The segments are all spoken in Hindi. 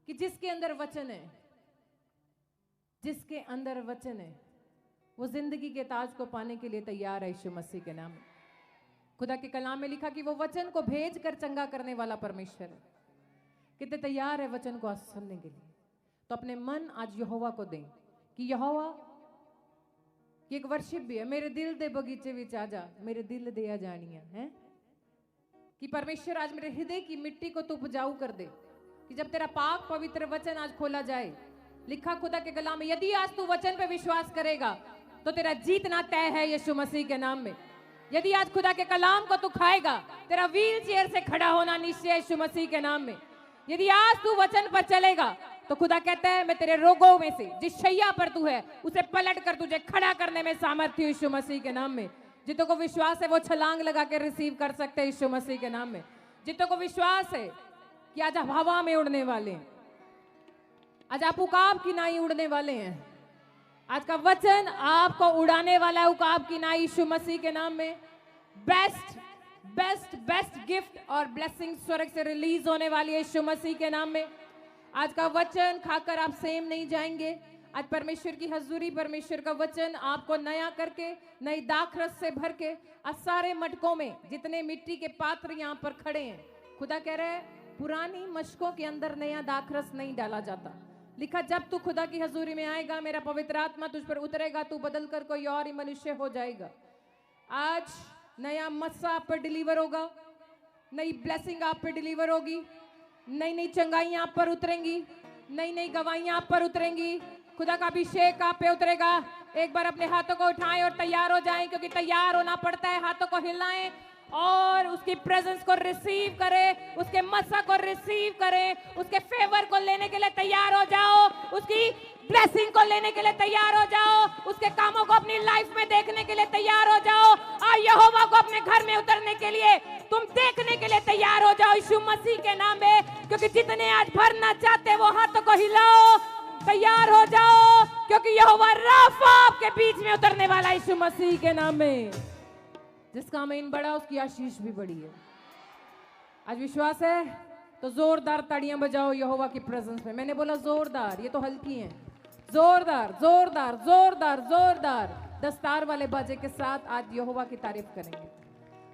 कि जिसके अंदर वचन है, जिसके अंदर वचन है, वो जिंदगी के ताज को पाने के लिए तैयार है यीशु मसीह के नाम में। खुदा के कलाम में लिखा कि वो वचन को भेज कर चंगा करने वाला परमेश्वर है। कितने तैयार है वचन को आज सुनने के लिए? तो अपने मन आज यहोवा को दें कि यहोवा, कि एक वर्शिप भी है, मेरे दिल दे बगीचे विच आ जा, मेरे दिल दे आ जानिया है, कि परमेश्वर आज मेरे हृदय की मिट्टी को तू उपजाऊ कर दे, कि जब तेरा पाक पवित्र वचन आज खोला जाए। लिखा खुदा के कलाम में, यदि आज तू वचन पे विश्वास करेगा तो तेरा जीतना तय है यीशु मसीह के नाम में। यदि आज खुदा के कलाम को तू खाएगा, तेरा व्हील चेयर से खड़ा होना निश्चय है यीशु मसीह के नाम में। यदि आज तू वचन पर चलेगा तो खुदा कहता है मैं तेरे रोगों में से, जिस शैया पर तू है उसे पलट कर तुझे खड़ा करने में सामर्थ्य यीशु मसीह के नाम में। जितों को विश्वास है वो छलांग लगा के रिसीव कर सकते हैं यीशु मसीह के नाम में। जितों को विश्वास है कि आज आप हवा में उड़ने वाले हैं, आज आप उकाब की नाई उड़ने वाले हैं, आज का वचन आपको उड़ाने वाला है उकाब की नाई यीशु मसीह के नाम में। बेस्ट बेस्ट बेस्ट गिफ्ट और ब्लेसिंग स्वर्ग से रिलीज होने वाली है यीशु मसीह के नाम में। आज का वचन खाकर आप सेम नहीं जाएंगे। आज परमेश्वर की हजूरी, परमेश्वर का वचन आपको नया करके, नई दाखरस से भर के, आज सारे मटकों में जितने मिट्टी के पात्र यहाँ पर खड़े हैं, खुदा कह रहे हैं पुरानी मशकों के अंदर नया दाखरस नहीं डाला जाता। लिखा जब तू खुदा की हजूरी में आएगा, मेरा पवित्र आत्मा तुझ पर उतरेगा, तू बदल कर कोई और ही मनुष्य हो जाएगा। आज नया मस्सा आप पर डिलीवर होगा, नई ब्लेसिंग आप पर डिलीवर होगी, नई नई चंगाइयां आप पर उतरेंगी, नई नई गवाहियां आप पर उतरेंगी, खुदा का अभिषेक आप पे उतरेगा। एक बार अपने हाथों को उठाएं और तैयार हो जाएं, क्योंकि तैयार होना पड़ता है। हाथों को हिलाएं और उसकी प्रेजेंस को रिसीव करें, उसके मस्सा को रिसीव करें, उसके फेवर को लेने के लिए तैयार हो जाओ, उसकी ब्लेसिंग को लेने के लिए तैयार हो जाओ, उसके कामों को अपनी लाइफ में देखने के लिए तैयार हो जाओ, और यहोवा को अपने घर में उतरने के लिए तुम देखने के लिए तैयार हो जाओ यीशु मसीह के नाम में। क्योंकि जितने आज भरना चाहते वो हाथों को हिलाओ, तैयार हो जाओ, क्योंकि यहोवा राफा आपके बीच में उतरने वाला यीशु मसीह के नाम में। जिसका आमीन बड़ा उसकी आशीष भी बड़ी है। आज विश्वास है तो जोरदार ताड़ियां बजाओ यहोवा की प्रेजेंस में। मैंने बोला जोरदार, ये तो हल्की हैं। जोरदार जोरदार जोरदार जोरदार दस्तार वाले बाजे के साथ आज यहोवा की तारीफ करेंगे।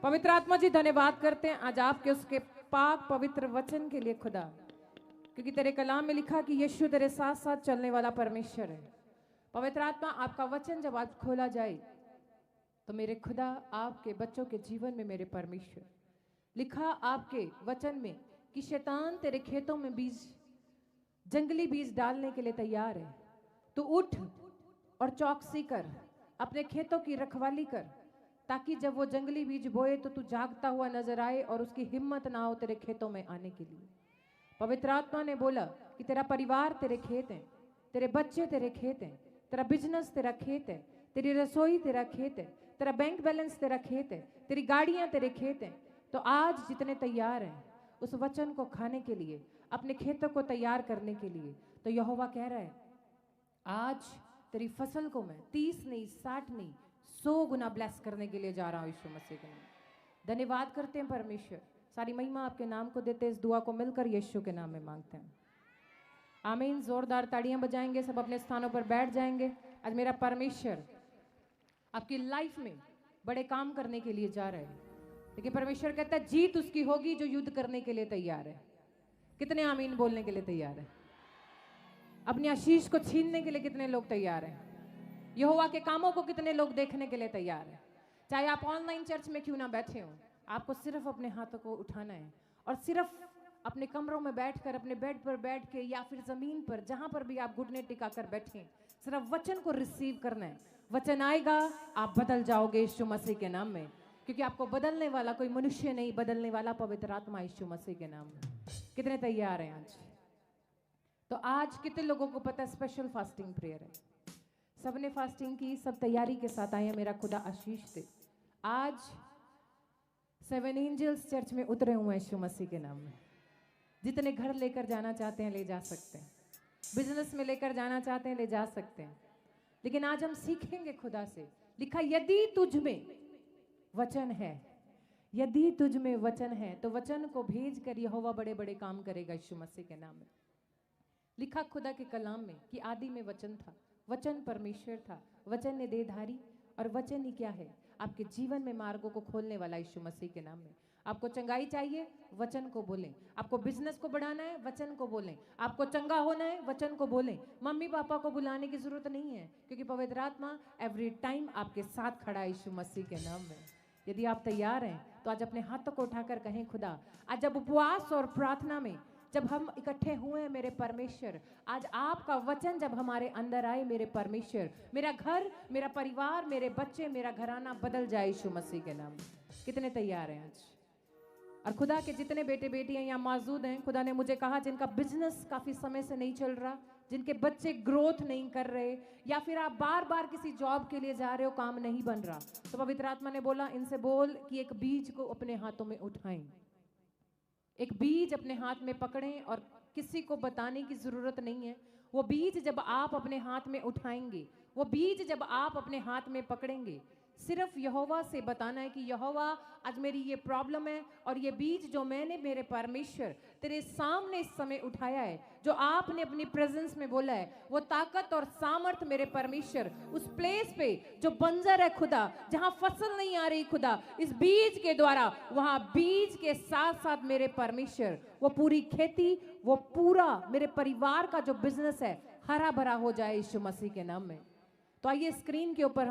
पवित्र आत्मा जी धन्यवाद करते हैं आज आपके उसके पाक पवित्र वचन के लिए खुदा, क्योंकि तेरे कलाम में लिखा कि यीशु तेरे साथ साथ चलने वाला परमेश्वर है। पवित्र आत्मा आपका वचन जब आज खोला जाए तो मेरे खुदा आपके बच्चों के जीवन में मेरे परमेश्वर, लिखा आपके वचन में कि शैतान तेरे खेतों में बीज, जंगली बीज डालने के लिए तैयार है। तू उठ और चौकसी कर, अपने खेतों की रखवाली कर, ताकि जब वो जंगली बीज बोए तो तू जागता हुआ नजर आए और उसकी हिम्मत ना हो तेरे खेतों में आने के लिए। पवित्र आत्मा ने बोला कि तेरा परिवार तेरे खेत है, तेरे बच्चे तेरे खेत हैं, तेरा बिजनेस तेरा खेत है, तेरी रसोई तेरा खेत है, तेरा बैंक बैलेंस तेरा खेत है, तेरी गाड़ियां तेरे खेत हैं। तो आज जितने तैयार हैं उस वचन को खाने के लिए, अपने खेतों को तैयार करने के लिए, तो यहोवा कह रहा है आज तेरी फसल को मैं 30 नहीं 60 नहीं 100 गुना ब्लेस करने के लिए जा रहा हूं यीशु मसीह के नाम। धन्यवाद करते हैं परमेश्वर, सारी महिमा आपके नाम को देते, इस दुआ को मिलकर यीशु के नाम में मांगते हैं, आमीन। जोरदार ताड़ियां बजाएंगे, सब अपने स्थानों पर बैठ जाएंगे। आज मेरा परमेश्वर आपकी लाइफ में बड़े काम करने के लिए जा रहे हैं, लेकिन परमेश्वर कहता है जीत उसकी होगी जो युद्ध करने के लिए तैयार है। कितने आमीन बोलने के लिए तैयार है? अपनी आशीष को छीनने के लिए कितने लोग तैयार हैं? यहोवा के कामों को कितने लोग देखने के लिए तैयार हैं? चाहे आप ऑनलाइन चर्च में क्यों ना बैठे हो, आपको सिर्फ अपने हाथों को उठाना है और सिर्फ अपने कमरों में बैठकर, अपने बेड पर बैठ के या फिर जमीन पर, जहां पर भी आप घुटने टिकाकर बैठे, सिर्फ वचन को रिसीव करना है। वचन आएगा, आप बदल जाओगे यीशु मसीह के नाम में, क्योंकि आपको बदलने वाला कोई मनुष्य नहीं, बदलने वाला पवित्र आत्मा यीशु मसीह के नाम में। कितने तैयार हैं आज? तो आज कितने लोगों को पता है स्पेशल फास्टिंग प्रेयर है? सबने फास्टिंग की, सब तैयारी के साथ आए हैं। मेरा खुदा आशीष दे। आज 7 एंजल्स चर्च में उतरे हुए हैं यीशु मसीह के नाम में। जितने घर लेकर जाना चाहते हैं ले जा सकते हैं, बिजनेस में लेकर जाना चाहते हैं ले जा सकते हैं, लेकिन आज हम सीखेंगे खुदा से। लिखा यदि तुझ में वचन है, यदि तुझ में वचन है तो वचन को भेज कर यहोवा बड़े बड़े काम करेगा यीशु मसीह के नाम में। लिखा खुदा के कलाम में कि आदि में वचन था, वचन परमेश्वर था, वचन ने देहधारी, और वचन ही क्या है? आपके जीवन में मार्गों को खोलने वाला यीशु मसीह के नाम में। आपको चंगाई चाहिए, वचन को बोलें। आपको बिजनेस को बढ़ाना है, वचन को बोलें। आपको चंगा होना है, वचन को बोलें। मम्मी पापा को बुलाने की जरूरत नहीं है, क्योंकि पवित्र आत्मा एवरी टाइम आपके साथ खड़ा है यीशु मसीह के नाम में। यदि आप तैयार हैं तो आज अपने हाथों को उठाकर कहें, खुदा आज जब उपवास और प्रार्थना में जब हम इकट्ठे हुए हैं मेरे परमेश्वर, आज आपका वचन जब हमारे अंदर आए मेरे परमेश्वर, मेरा घर, मेरा परिवार, मेरे बच्चे, मेरा घराना बदल जाए यीशु मसीह के नाम में। कितने तैयार हैं आज? और खुदा के जितने बेटे बेटियां यहाँ मौजूद हैं, खुदा ने मुझे कहा जिनका बिजनेस काफी समय से नहीं चल रहा, जिनके बच्चे ग्रोथ नहीं कर रहे, या फिर आप बार बार किसी जॉब के लिए जा रहे हो, काम नहीं बन रहा, तो पवित्र आत्मा ने बोला इनसे बोल कि एक बीज को अपने हाथों में उठाएं। एक बीज अपने हाथ में पकड़ें और किसी को बताने की जरूरत नहीं है। वो बीज जब आप अपने हाथ में उठाएंगे, वो बीज जब आप अपने हाथ में पकड़ेंगे, सिर्फ यहोवा से बताना है कि यहोवा आज मेरी ये प्रॉब्लम है, और ये बीज जो मैंने मेरे परमेश्वर तेरे सामने इस समय उठाया है, जो आपने अपनी प्रेजेंस में बोला है, वो ताकत और सामर्थ मेरे परमेश्वर उस प्लेस पे जो बंजर है खुदा, जहां फसल नहीं आ रही खुदा, इस बीज के द्वारा वहां बीज के साथ साथ मेरे परमेश्वर वो पूरी खेती, वो पूरा मेरे परिवार का जो बिजनेस है हरा भरा हो जाए यीशु मसीह के नाम में। तो आइए स्क्रीन के ऊपर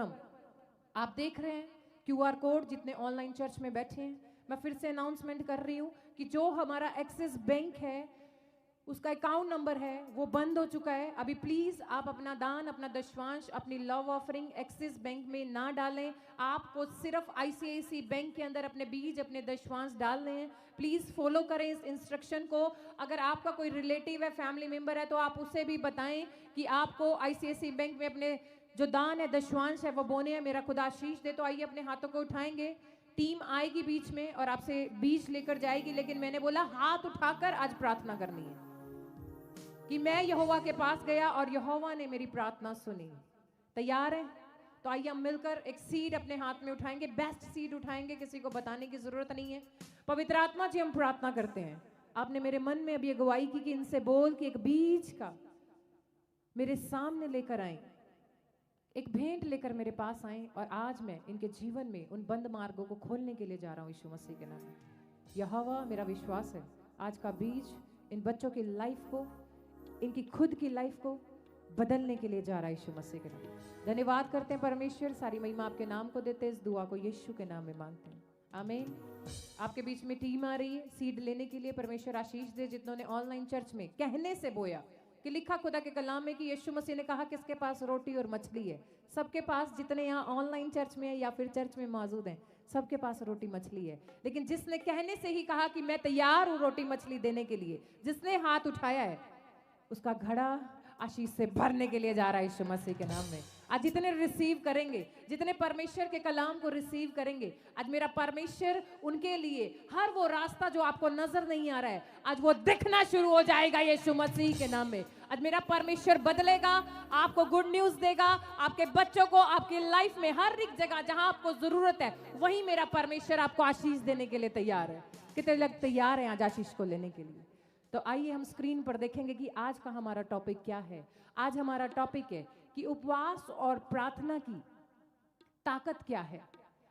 आप देख रहे हैं क्यूआर कोड, जितने ऑनलाइन चर्च में बैठे हैं, मैं फिर से अनाउंसमेंट कर रही हूं कि जो हमारा एक्सिस बैंक है उसका अकाउंट नंबर है वो बंद हो चुका है। अभी प्लीज आप अपना दान, अपना दशवांश, अपनी लव ऑफरिंग एक्सिस बैंक में ना डालें। आपको सिर्फ आईसीआईसी बैंक के अंदर अपने बीज, अपने दशवांश डालने हैं। प्लीज फॉलो करें इस इंस्ट्रक्शन को। अगर आपका कोई रिलेटिव है, फैमिली मेंबर है, तो आप उसे भी बताएं कि आपको आईसीआईसी बैंक में अपने जो दान है, दशवांश है, वो बोने हैं। मेरा खुदा आशीष दे। तो आइए अपने हाथों को उठाएंगे, टीम आएगी बीच में और आपसे बीज लेकर जाएगी, लेकिन मैंने बोला हाथ उठाकर आज प्रार्थना करनी है कि मैं यहोवा के पास गया और यहोवा ने मेरी प्रार्थना सुनी। तैयार है? तो आइए हम मिलकर एक सीड अपने हाथ में उठाएंगे, बेस्ट सीड उठाएंगे, किसी को बताने की जरूरत नहीं है। पवित्र आत्मा जी हम प्रार्थना करते हैं, आपने मेरे मन में अभी अगुवाई की कि इनसे बोल कि एक बीज का मेरे सामने लेकर आए, एक भेंट लेकर मेरे पास आए, और आज मैं इनके जीवन में उन बंद मार्गों को खोलने के लिए जा रहा हूं यीशु मसीह के नाम में। यहोवा मेरा विश्वास है आज का बीज इन बच्चों की लाइफ को, इनकी खुद की लाइफ को बदलने के लिए जा रहा है यीशु मसीह के नाम में। धन्यवाद करते हैं परमेश्वर, सारी महिमा आपके नाम को देते हैं। इस दुआ को यीशु के नाम में मांगते हैं, आमीन। आपके बीच में टीम आ रही है सीड लेने के लिए। परमेश्वर आशीष दे जितनों ने ऑनलाइन चर्च में कहने से बोया कि लिखा खुदा के कलाम में कि यीशु मसीह ने कहा किसके पास रोटी और मछली है। सबके पास, जितने यहाँ ऑनलाइन चर्च में है या फिर चर्च में मौजूद हैं, सबके पास रोटी मछली है। लेकिन जिसने कहने से ही कहा कि मैं तैयार हूं रोटी मछली देने के लिए, जिसने हाथ उठाया है, उसका घड़ा आशीष से भरने के लिए जा रहा है यीशु मसीह के नाम में। आज जितने रिसीव करेंगे, जितने परमेश्वर के कलाम को रिसीव करेंगे, आज मेरा परमेश्वर उनके लिए हर वो रास्ता जो आपको नजर नहीं आ रहा है, आज वो दिखना शुरू हो जाएगा यीशु मसीह के नाम में। आज मेरा परमेश्वर बदलेगा, आपको गुड न्यूज देगा, आपके बच्चों को, आपकी लाइफ में हर एक जगह जहां आपको जरूरत है वहीं मेरा परमेश्वर आपको आशीष देने के लिए तैयार है। कितने लोग तैयार हैं आज आशीष को लेने के लिए? तो आइए हम स्क्रीन पर देखेंगे कि आज का हमारा टॉपिक क्या है। आज हमारा टॉपिक है कि उपवास और प्रार्थना की ताकत क्या है।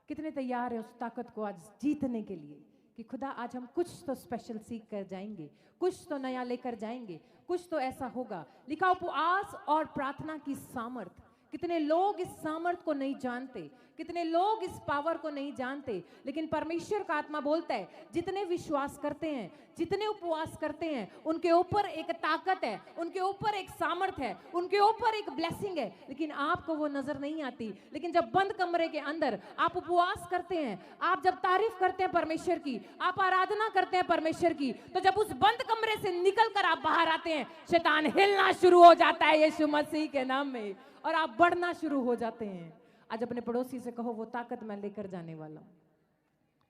कितने तैयार हैं उस ताकत को आज जीतने के लिए कि खुदा आज हम कुछ तो स्पेशल सीख कर जाएंगे, कुछ तो नया लेकर जाएंगे, कुछ तो ऐसा होगा। लिखा उपवास और प्रार्थना की सामर्थ। कितने लोग इस सामर्थ को नहीं जानते, कितने लोग इस पावर को नहीं जानते, लेकिन परमेश्वर का आत्मा बोलता है जितने विश्वास करते हैं, जितने उपवास करते हैं, उनके ऊपर एक ताकत है, उनके ऊपर एक सामर्थ है, उनके ऊपर एक ब्लेसिंग है, लेकिन आपको वो नजर नहीं आती। लेकिन जब बंद कमरे के अंदर आप उपवास करते हैं, आप जब तारीफ करते हैं परमेश्वर की, आप आराधना करते हैं परमेश्वर की, तो जब उस बंद कमरे से निकल कर आप बाहर आते हैं, शैतान हिलना शुरू हो जाता है यीशु मसीह के नाम में, और आप बढ़ना शुरू हो जाते हैं। आज अपने पड़ोसी से कहो वो ताकत मैं लेकर जाने वाला हूं,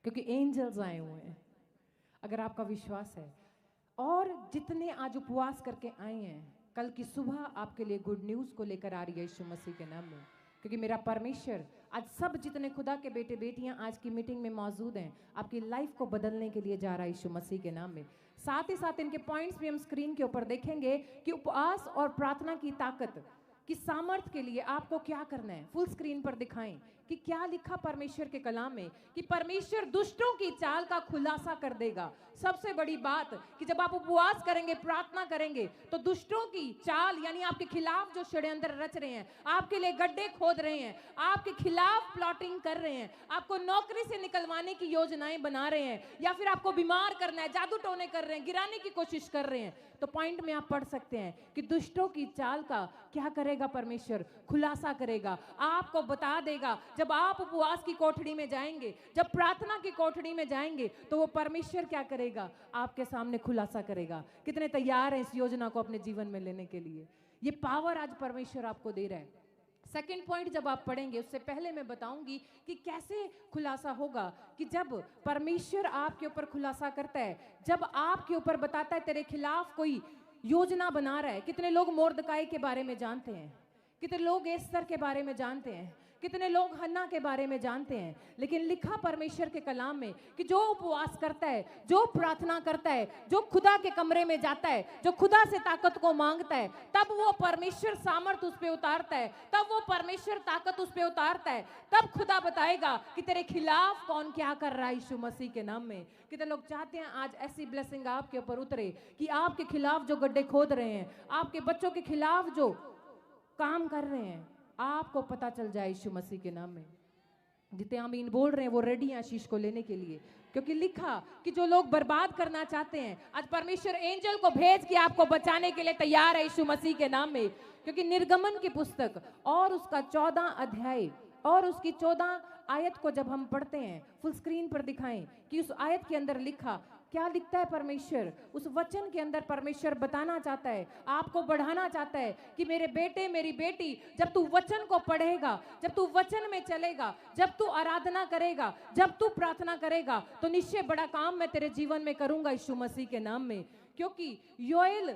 क्योंकि एंजल्स आए हुए हैं। अगर आपका विश्वास है, और जितने आज उपवास करके आए हैं, कल की सुबह आपके लिए गुड न्यूज को लेकर आ रही है यीशु मसीह के नाम में, क्योंकि मेरा परमेश्वर आज सब जितने खुदा के बेटे बेटियां आज की मीटिंग में मौजूद हैं, आपकी लाइफ को बदलने के लिए जा रहा है यीशु मसीह के नाम में। साथ ही साथ इनके पॉइंट्स भी हम स्क्रीन के ऊपर देखेंगे कि उपवास और प्रार्थना की ताकत कि सामर्थ्य के लिए आपको क्या करना है। फुल स्क्रीन पर दिखाएं कि क्या लिखा परमेश्वर के कलाम में कि परमेश्वर दुष्टों की चाल का खुलासा कर देगा। सबसे बड़ी बात कि जब आप उपवास करेंगे, प्रार्थना करेंगे, तो दुष्टों की चाल यानी आपके खिलाफ जो षड्यंत्र रच रहे हैं, आपके लिए गड्ढे खोद रहे हैं, आपके खिलाफ प्लॉटिंग कर रहे हैं, आपको नौकरी से निकलवाने की योजनाएं बना रहे हैं, या फिर आपको बीमार करना है, जादू टोने कर रहे हैं, गिराने की कोशिश कर रहे हैं, तो पॉइंट में आप पढ़ सकते हैं कि दुष्टों की चाल का क्या करेगा परमेश्वर, खुलासा करेगा, आपको बता देगा। जब आप उपवास की कोठड़ी में जाएंगे, जब प्रार्थना की कोठड़ी में जाएंगे, तो वो परमेश्वर क्या करेगा, आपके सामने खुलासा करेगा। कितने तैयार हैं इस योजना को अपने जीवन में लेने के लिए? ये पावर आज परमेश्वर आपको दे रहा है। सेकंड पॉइंट जब आप पढ़ेंगे, उससे पहले मैं बताऊंगी कि कैसे खुलासा होगा। कि जब परमेश्वर आपके ऊपर खुलासा करता है, जब आपके ऊपर बताता है तेरे खिलाफ कोई योजना बना रहा है। कितने लोग मोर्दकाई के बारे में जानते हैं, कितने लोग एस्तर के बारे में जानते हैं, कितने लोग हन्ना के बारे में जानते हैं, लेकिन लिखा परमेश्वर के कलाम में कि जो उपवास करता है, जो प्रार्थना करता है, जो खुदा के कमरे में जाता है, जो खुदा से ताकत को मांगता है, तब वो परमेश्वर सामर्थ उस पे उतारता है, तब वो परमेश्वर ताकत उस पे उतारता है। तब खुदा बताएगा कि तेरे खिलाफ कौन क्या कर रहा है यीशु मसीह के नाम में। कितने लोग चाहते हैं आज ऐसी ब्लेसिंग आपके ऊपर उतरे कि आपके खिलाफ जो गड्ढे खोद रहे हैं, आपके बच्चों के खिलाफ जो काम कर रहे हैं, आपको पता चल जाए यीशु मसीह के नाम में। जितने आमीन बोल रहे हैं वो रेडी हैं आशीष को लेने के लिए, क्योंकि लिखा कि जो लोग बर्बाद करना चाहते हैं, आज परमेश्वर एंजल को भेज के आपको बचाने के लिए तैयार है यीशु मसीह के नाम में। क्योंकि निर्गमन की पुस्तक और उसका 14 अध्याय और उसकी 14 आयत को जब हम पढ़ते हैं, फुल स्क्रीन पर दिखाएं कि उस आयत के अंदर लिखा क्या लिखता है परमेश्वर। उस वचन के अंदर परमेश्वर बताना चाहता है, आपको बढ़ाना चाहता है कि मेरे बेटे मेरी बेटी, जब तू वचन को पढ़ेगा, जब तू वचन में चलेगा, जब तू आराधना करेगा, जब तू प्रार्थना करेगा, तो निश्चय बड़ा काम मैं तेरे जीवन में करूंगा यीशु मसीह के नाम में। क्योंकि योएल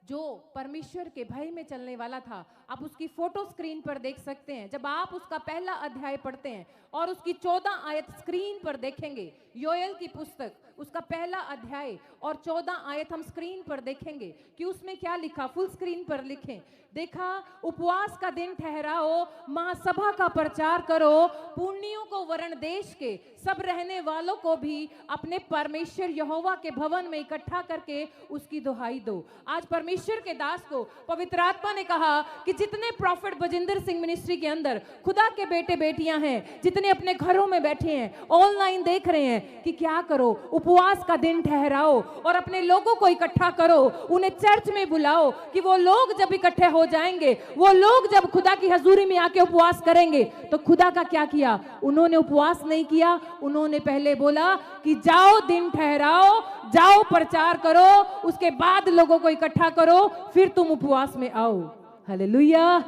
जो परमेश्वर के भय में चलने वाला था, आप उसकी फोटो स्क्रीन पर देख सकते हैं। जब आप उसका पहला अध्याय पढ़ते हैं और उसकी 14 आयत स्क्रीन पर देखेंगे, योएल की पुस्तक उसका पहला अध्याय और 14 आयत हम स्क्रीन पर देखेंगे कि उसमें क्या लिखा। फुल स्क्रीन पर लिखें, देखा उपवास का दिन ठहराओ, महासभा का प्रचार करो, पुण्यों को वरण देश के सब रहने वालों को भी अपने परमेश्वर यहोवा के भवन में इकट्ठा करके उसकी दुहाई दो। आज परमेश्वर के दास को पवित्र आत्मा ने कहा कि जितने प्रॉफिट बजिंदर सिंह मिनिस्ट्री के अंदर खुदा के बेटे बेटियां हैं, जितने अपने घरों में बैठे हैं, ऑनलाइन देख रहे हैं, कि क्या करो, उपवास का दिन ठहराओ और अपने लोगों को इकट्ठा करो, उन्हें चर्च में बुलाओ कि वो लोग जब इकट्ठे हो जाएंगे, वो लोग जब खुदा की हजूरी में आके उपवास करेंगे, तो खुदा का क्या किया, उन्होंने उपवास नहीं किया, उन्होंने पहले बोला कि जाओ दिन ठहराओ, जाओ प्रचार करो, उसके बाद लोगों को इकट्ठा करो, फिर तुम उपवास में आओ। हालेलुया,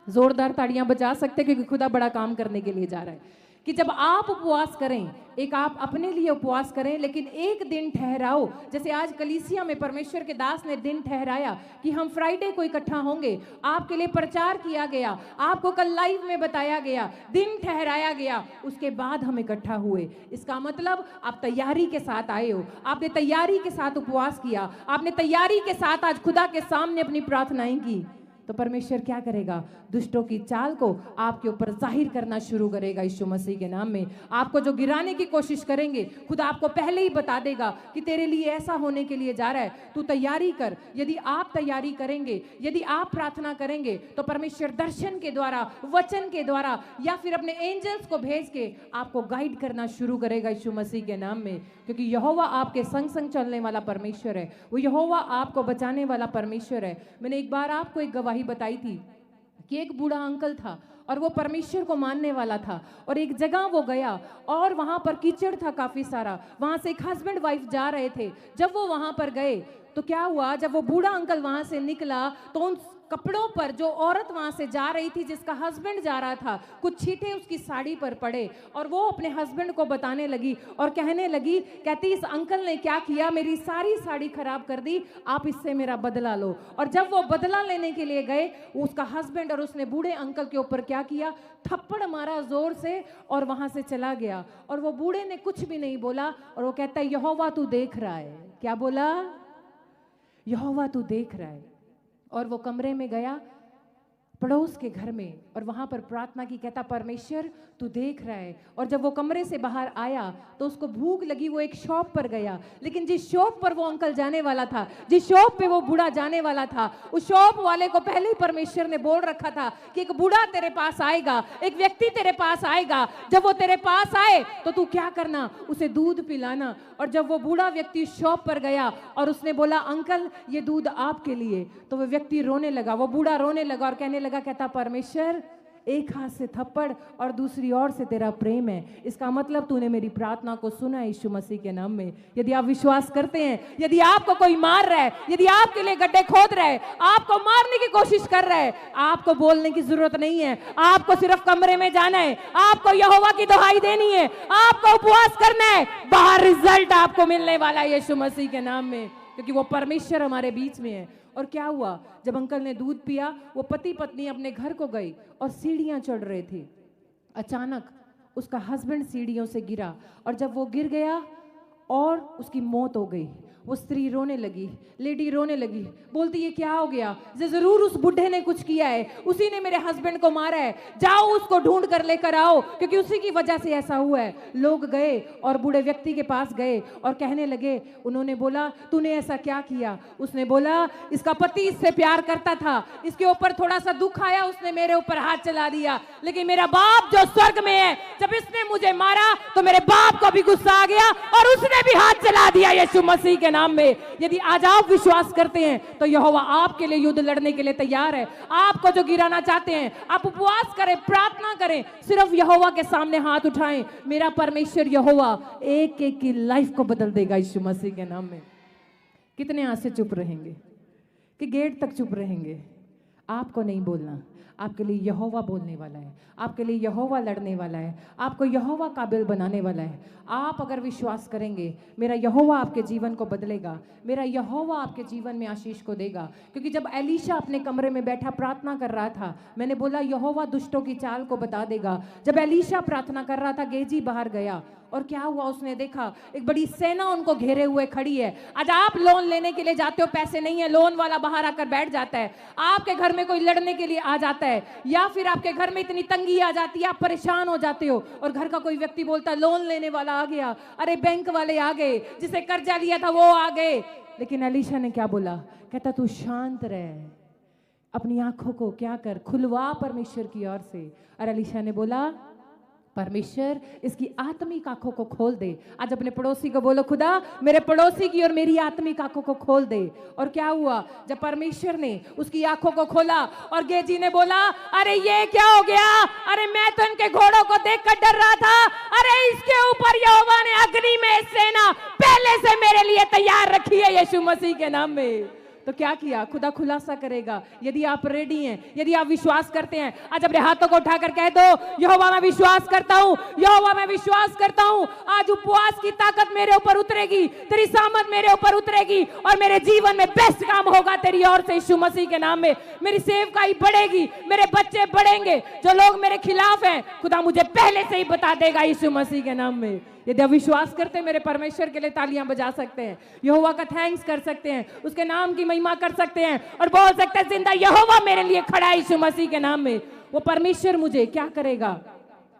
जोरदार ताड़ियां बजा सकते क्योंकि खुदा बड़ा काम करने के लिए जा रहा है। कि जब आप उपवास करें, एक आप अपने लिए उपवास करें, लेकिन एक दिन ठहराओ। जैसे आज कलीसिया में परमेश्वर के दास ने दिन ठहराया कि हम फ्राइडे को इकट्ठा होंगे, आपके लिए प्रचार किया गया, आपको कल लाइव में बताया गया, दिन ठहराया गया, उसके बाद हम इकट्ठा हुए। इसका मतलब आप तैयारी के साथ आए हो, आपने तैयारी के साथ उपवास किया, आपने तैयारी के साथ आज खुदा के सामने अपनी प्रार्थनाएं की, तो परमेश्वर क्या करेगा, दुष्टों की चाल को आपके ऊपर जाहिर करना शुरू करेगा यीशु मसीह के नाम में। आपको जो गिराने की कोशिश करेंगे, खुदा आपको पहले ही बता देगा कि तेरे लिए ऐसा होने के लिए जा रहा है, तू तैयारी कर। यदि आप तैयारी करेंगे, यदि आप प्रार्थना करेंगे, तो परमेश्वर दर्शन के द्वारा, वचन के द्वारा, या फिर अपने एंजल्स को भेज के आपको गाइड करना शुरू करेगा यीशु मसीह के नाम में। क्योंकि यहोवा आपके संग संग चलने वाला परमेश्वर है, वो यहोवा आपको बचाने वाला परमेश्वर है। मैंने एक बार आपको एक गवाही बताई थी कि एक बूढ़ा अंकल था और वो परमेश्वर को मानने वाला था, और एक जगह वो गया और वहां पर कीचड़ था काफी सारा, वहां से एक हस्बैंड वाइफ जा रहे थे। जब वो वहां पर गए तो क्या हुआ, जब वो बूढ़ा अंकल वहां से निकला तो उन कपड़ों पर जो औरत वहां से जा रही थी, जिसका हस्बैंड जा रहा था, कुछ छींटे उसकी साड़ी पर पड़े, और वो अपने हस्बैंड को बताने लगी और कहने लगी, कहती इस अंकल ने क्या किया, मेरी सारी साड़ी खराब कर दी, आप इससे मेरा बदला लो। और जब वो बदला लेने के लिए गए, उसका हस्बैंड और उसने बूढ़े अंकल के ऊपर क्या किया, थप्पड़ मारा जोर से और वहां से चला गया। और वो बूढ़े ने कुछ भी नहीं बोला, और वो कहता है यहोवा तू देख रहा है, क्या बोला? यहोवा तू देख रहा है। और वो कमरे में गया पड़ोस के घर में और वहां पर प्रार्थना की, कहता परमेश्वर तू देख रहा है। और जब वो कमरे से बाहर आया तो उसको भूख लगी, वो एक शॉप पर गया, लेकिन जिस शॉप पर वो अंकल जाने वाला था, जिस शॉप पे वो बूढ़ा जाने वाला था, उस शॉप वाले को पहले ही परमेश्वर ने बोल रखा था कि एक बूढ़ा तेरे पास आएगा, एक व्यक्ति तेरे पास आएगा। जब वो तेरे पास आए तो तू क्या करना? उसे दूध पिलाना। और जब वो बूढ़ा व्यक्ति शॉप पर गया और उसने बोला अंकल ये दूध आपके लिए, तो वो व्यक्ति रोने लगा, वो बूढ़ा रोने लगा और कहने लगा, कहता परमेश्वर एक हाथ से थप्पड़ और दूसरी ओर से तेरा प्रेम है, इसका मतलब तूने मेरी प्रार्थना को सुना यीशु मसीह के नाम में। यदि आप विश्वास करते हैं, यदि आपको कोई मार रहा है, यदि आपके लिए गड्ढे खोद रहा है, आपको मारने की कोशिश कर रहा है, आपको बोलने की जरूरत नहीं है, आपको सिर्फ कमरे में जाना है, आपको यहोवा की दुहाई देनी है, आपको उपवास करना है, बाहर रिजल्ट आपको मिलने वाला है यीशु मसीह के नाम में, क्योंकि वो परमेश्वर हमारे बीच में है। और क्या हुआ? जब अंकल ने दूध पिया, वो पति पत्नी अपने घर को गई और सीढ़ियां चढ़ रहे थे। अचानक उसका हस्बैंड सीढ़ियों से गिरा और जब वो गिर गया और उसकी मौत हो गई। वो स्त्री रोने लगी, लेडी रोने लगी, बोलती ये क्या हो गया? जरूर उस बुढ़े ने कुछ किया है, उसी ने मेरे हस्बैंड को मारा है, जाओ उसको ढूंढ कर लेकर आओ, क्योंकि उसी की वजह से ऐसा हुआ है। लोग गए और बूढ़े व्यक्ति के पास गए और कहने लगे, उन्होंने बोला तूने ऐसा क्या किया? उसने बोला इसका पति इससे प्यार करता था, इसके ऊपर थोड़ा सा दुख आया, उसने मेरे ऊपर हाथ चला दिया, लेकिन मेरा बाप जो स्वर्ग में है, जब इसने मुझे मारा तो मेरे बाप को भी गुस्सा आ गया और उसने भी हाथ चला दिया यीशु मसीह के नाम में। यदि आज आप विश्वास करते हैं तो यहोवा आपके लिए युद्ध लड़ने के लिए तैयार है। आपको जो गिराना चाहते हैं, आप उपवास करें, प्रार्थना करें, सिर्फ यहोवा के सामने हाथ उठाएं। मेरा परमेश्वर यहोवा एक एक की लाइफ को बदल देगा यीशु मसीह के नाम में। कितने आज से चुप रहेंगे कि गेट तक चुप रहेंगे? आपको नहीं बोलना, आपके लिए यहोवा बोलने वाला है, आपके लिए यहोवा लड़ने वाला है, आपको यहोवा काबिल बनाने वाला है। आप अगर विश्वास करेंगे, मेरा यहोवा आपके जीवन को बदलेगा, मेरा यहोवा आपके जीवन में आशीष को देगा। क्योंकि जब एलीशा अपने कमरे में बैठा प्रार्थना कर रहा था, मैंने बोला यहोवा दुष्टों की चाल को बता देगा। जब एलीशा प्रार्थना कर रहा था, गेजी बाहर गया और क्या हुआ? उसने देखा एक बड़ी सेना उनको घेरे हुए खड़ी है। आज आप लोन लेने के लिए जाते हो, पैसे नहीं है, लोन वाला बाहर आकर बैठ जाता है, आपके घर में कोई लड़ने के लिए आ जाता है, या फिर आपके घर में इतनी तंगी आ जाती है, आप परेशान हो जाते हो और घर का कोई व्यक्ति बोलता है लोन लेने वाला आ गया, अरे बैंक वाले आ गए, जिसे कर्जा लिया था वो आ गए। लेकिन एलीशा ने क्या बोला? कहता तू शांत रह, अपनी आंखों को क्या कर, खुलवा परमेश्वर की ओर से। और एलीशा ने बोला परमेश्वर इसकी आत्मिक आंखों को खोल दे। आज अपने पड़ोसी को बोलो खुदा मेरे पड़ोसी की और मेरी आत्मिक आंखों को खोल दे। और क्या हुआ? जब परमेश्वर ने उसकी आंखों को खोला और गेजी ने बोला अरे ये क्या हो गया? अरे मैं तो इनके घोड़ों को देखकर डर रहा था, अरे इसके ऊपर यहोवा ने अग्नि में सेना पहले से मेरे लिए तैयार रखी है यीशु मसीह के नाम में। तो क्या किया? खुदा खुलासा करेगा। यदि आप रेडी हैं, यदि आप विश्वास करते हैं, आज अपने हाथों को उठाकर कह दो यहोवा मैं विश्वास करता हूं, यहोवा मैं विश्वास करता हूं, आज उपवास की ताकत मेरे ऊपर उतरेगी, तेरी सामर्थ मेरे ऊपर उतरेगी और मेरे जीवन में बेस्ट काम होगा तेरी ओर से यीशु मसीह के नाम में। मेरी सेवकाई बढ़ेगी, मेरे बच्चे बढ़ेंगे, जो लोग मेरे खिलाफ हैं खुदा मुझे पहले से ही बता देगा यीशु मसीह के नाम में। यदि आप विश्वास करते हैं, मेरे परमेश्वर के लिए तालियां बजा सकते हैं, यहोवा का थैंक्स कर सकते हैं, उसके नाम की महिमा कर सकते हैं और बोल सकते हैं जिंदा यहोवा मेरे लिए खड़ा है यीशु मसीह के नाम में। वो परमेश्वर मुझे क्या करेगा?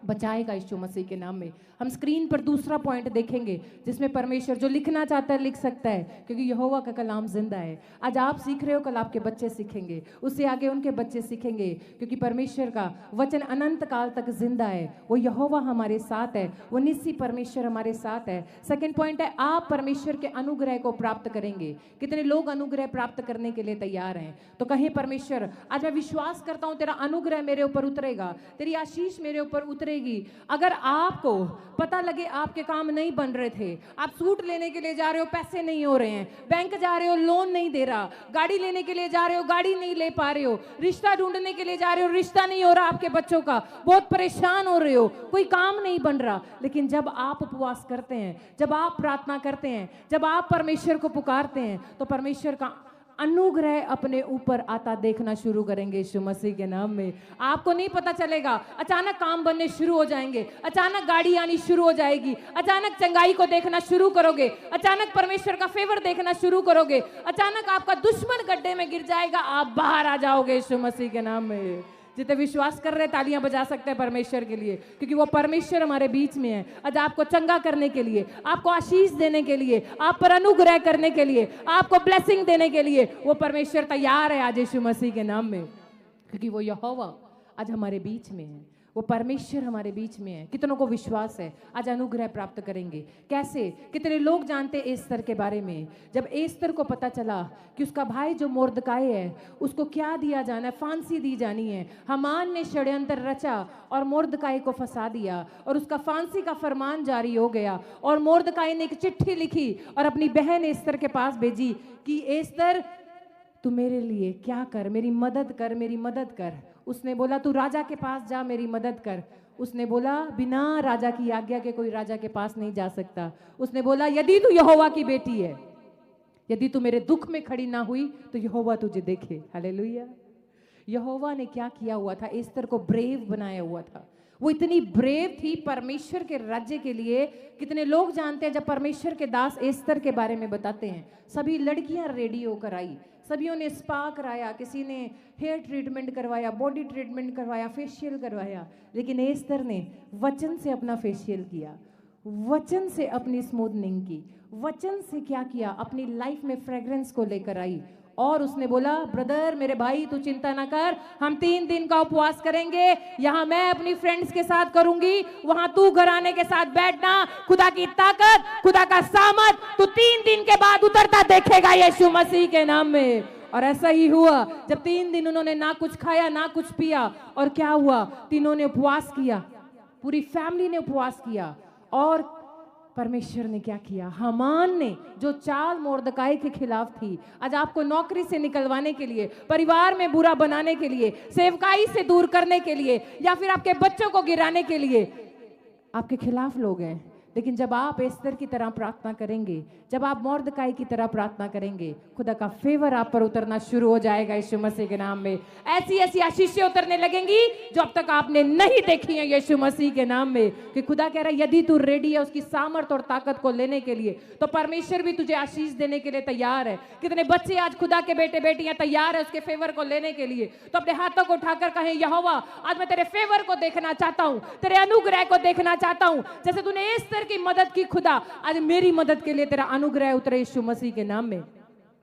बचाएगा यीशु मसीह के नाम में। हम स्क्रीन पर दूसरा पॉइंट देखेंगे जिसमें परमेश्वर जो लिखना चाहता है लिख सकता है, क्योंकि यहोवा का कलाम जिंदा है। आज आप सीख रहे हो, कल आपके बच्चे सीखेंगे, उससे आगे उनके बच्चे सीखेंगे, क्योंकि परमेश्वर का वचन अनंत काल तक जिंदा है। वो यहोवा हमारे साथ है, वो निस्सी परमेश्वर हमारे साथ है। सेकंड पॉइंट है आप परमेश्वर के अनुग्रह को प्राप्त करेंगे। कितने लोग अनुग्रह प्राप्त करने के लिए तैयार हैं? तो कहें परमेश्वर आज मैं विश्वास करता हूं तेरा अनुग्रह मेरे ऊपर उतरेगा, तेरी आशीष मेरे ऊपर उतरेगी। अगर आपको पता लगे आपके काम नहीं बन रहे थे, आप सूट लेने के लिए जा रहे हो पैसे नहीं हो रहे हैं, बैंक जा रहे हो लोन नहीं दे रहा, गाड़ी लेने के लिए जा रहे हो गाड़ी नहीं ले पा रहे हो, रिश्ता ढूंढने के लिए जा रहे हो रिश्ता नहीं हो रहा आपके बच्चों का, बहुत परेशान हो रहे हो, कोई काम नहीं बन रहा। लेकिन जब आप उपवास करते हैं, जब आप प्रार्थना करते हैं, जब आप परमेश्वर को पुकारते हैं, तो परमेश्वर का अनुग्रह अपने ऊपर आता देखना शुरू करेंगे यीशु मसीह के नाम में। आपको नहीं पता चलेगा, अचानक काम बनने शुरू हो जाएंगे, अचानक गाड़ी आनी शुरू हो जाएगी, अचानक चंगाई को देखना शुरू करोगे, अचानक परमेश्वर का फेवर देखना शुरू करोगे, अचानक आपका दुश्मन गड्ढे में गिर जाएगा, आप बाहर आ जाओगे यीशु मसीह के नाम में। जितने विश्वास कर रहे तालियां बजा सकते हैं परमेश्वर के लिए, क्योंकि वो परमेश्वर हमारे बीच में है। आज आपको चंगा करने के लिए, आपको आशीष देने के लिए, आप पर अनुग्रह करने के लिए, आपको ब्लेसिंग देने के लिए वो परमेश्वर तैयार है आज यीशु मसीह के नाम में, क्योंकि वो यहोवा आज हमारे बीच में है, वो परमेश्वर हमारे बीच में है। कितनों को विश्वास है आज अनुग्रह प्राप्त करेंगे? कैसे? कितने लोग जानते हैं एस्तर के बारे में? जब एस्तर को पता चला कि उसका भाई जो मोर्दकाई है उसको क्या दिया जाना है, फांसी दी जानी है, हामान ने षड्यंत्र रचा और मोर्दकाई को फंसा दिया और उसका फांसी का फरमान जारी हो गया। और मोर्दकाई ने एक चिट्ठी लिखी और अपनी बहन एस्तर के पास भेजी कि एस्तर तू मेरे लिए क्या कर, मेरी मदद कर, मेरी मदद कर। उसने बोला तू राजा के पास जा, मेरी मदद कर। उसने बोला बिना राजा की आज्ञा के कोई राजा के पास नहीं जा सकता। उसने बोला यदि तू यहोवा की बेटी है, यदि तू मेरे दुख में खड़ी ना हुई तो यहोवा तुझे देखे। हालेलुया। यहोवा ने क्या किया हुआ था? एस्तर को ब्रेव बनाया हुआ था। वो इतनी ब्रेव थी परमेश्वर के राज्य के लिए। कितने लोग जानते हैं जब परमेश्वर के दास एस्तर के बारे में बताते हैं, सभी लड़कियां रेडी होकर आई, सभियों ने स्पा कराया, किसी ने हेयर ट्रीटमेंट करवाया, बॉडी ट्रीटमेंट करवाया, फेशियल करवाया, लेकिन एस्तर ने वचन से अपना फेशियल किया, वचन से अपनी स्मूथनिंग की, वचन से क्या किया, अपनी लाइफ में फ्रेग्रेंस को लेकर आई। और उसने बोला ब्रदर मेरे भाई तू चिंता ना कर, हम 3 दिन का उपवास करेंगे, यहाँ मैं अपनी फ्रेंड्स के साथ करूंगी, वहां तू घराने के साथ बैठना, खुदा की ताकत, खुदा का सामर्थ तू 3 दिन के बाद उतरता देखेगा यीशु मसीह के नाम में। और ऐसा ही हुआ। जब 3 दिन उन्होंने ना कुछ खाया ना कुछ पिया, और क्या हुआ, तीनों ने उपवास किया, पूरी फैमिली ने उपवास किया। और परमेश्वर ने क्या किया? हामान ने जो चाल मोर्दकाई के खिलाफ थी, आज आपको नौकरी से निकलवाने के लिए, परिवार में बुरा बनाने के लिए, सेवकाई से दूर करने के लिए, या फिर आपके बच्चों को गिराने के लिए आपके खिलाफ लोग हैं। लेकिन जब आप एस्तर की तरह प्रार्थना करेंगे, जब आप मोर्दकाई की तरह प्रार्थना करेंगे, खुदा का फेवर आप पर उतरना शुरू हो जाएगा यीशु मसीह के नाम में। ऐसी ऐसी आशीषें उतरने लगेंगी जो अब तक आपने नहीं देखी हैं यीशु मसीह के नाम में। कि खुदा कह रहा है यदि तू रेडी है उसकी सामर्थ और ताकत को लेने के लिए, तो परमेश्वर भी तुझे आशीष देने के लिए तैयार है। कितने बच्चे आज खुदा के बेटे बेटियां तैयार है उसके फेवर को लेने के लिए? तो अपने हाथों को उठाकर कहें यहोवा आज मैं तेरे फेवर को देखना चाहता हूं, तेरे अनुग्रह को देखना चाहता हूं। जैसे तूने एस्तर की मदद की, खुदा आज मेरी मदद के लिए तेरा अनुग्रह उतरे यीशु मसीह के नाम में।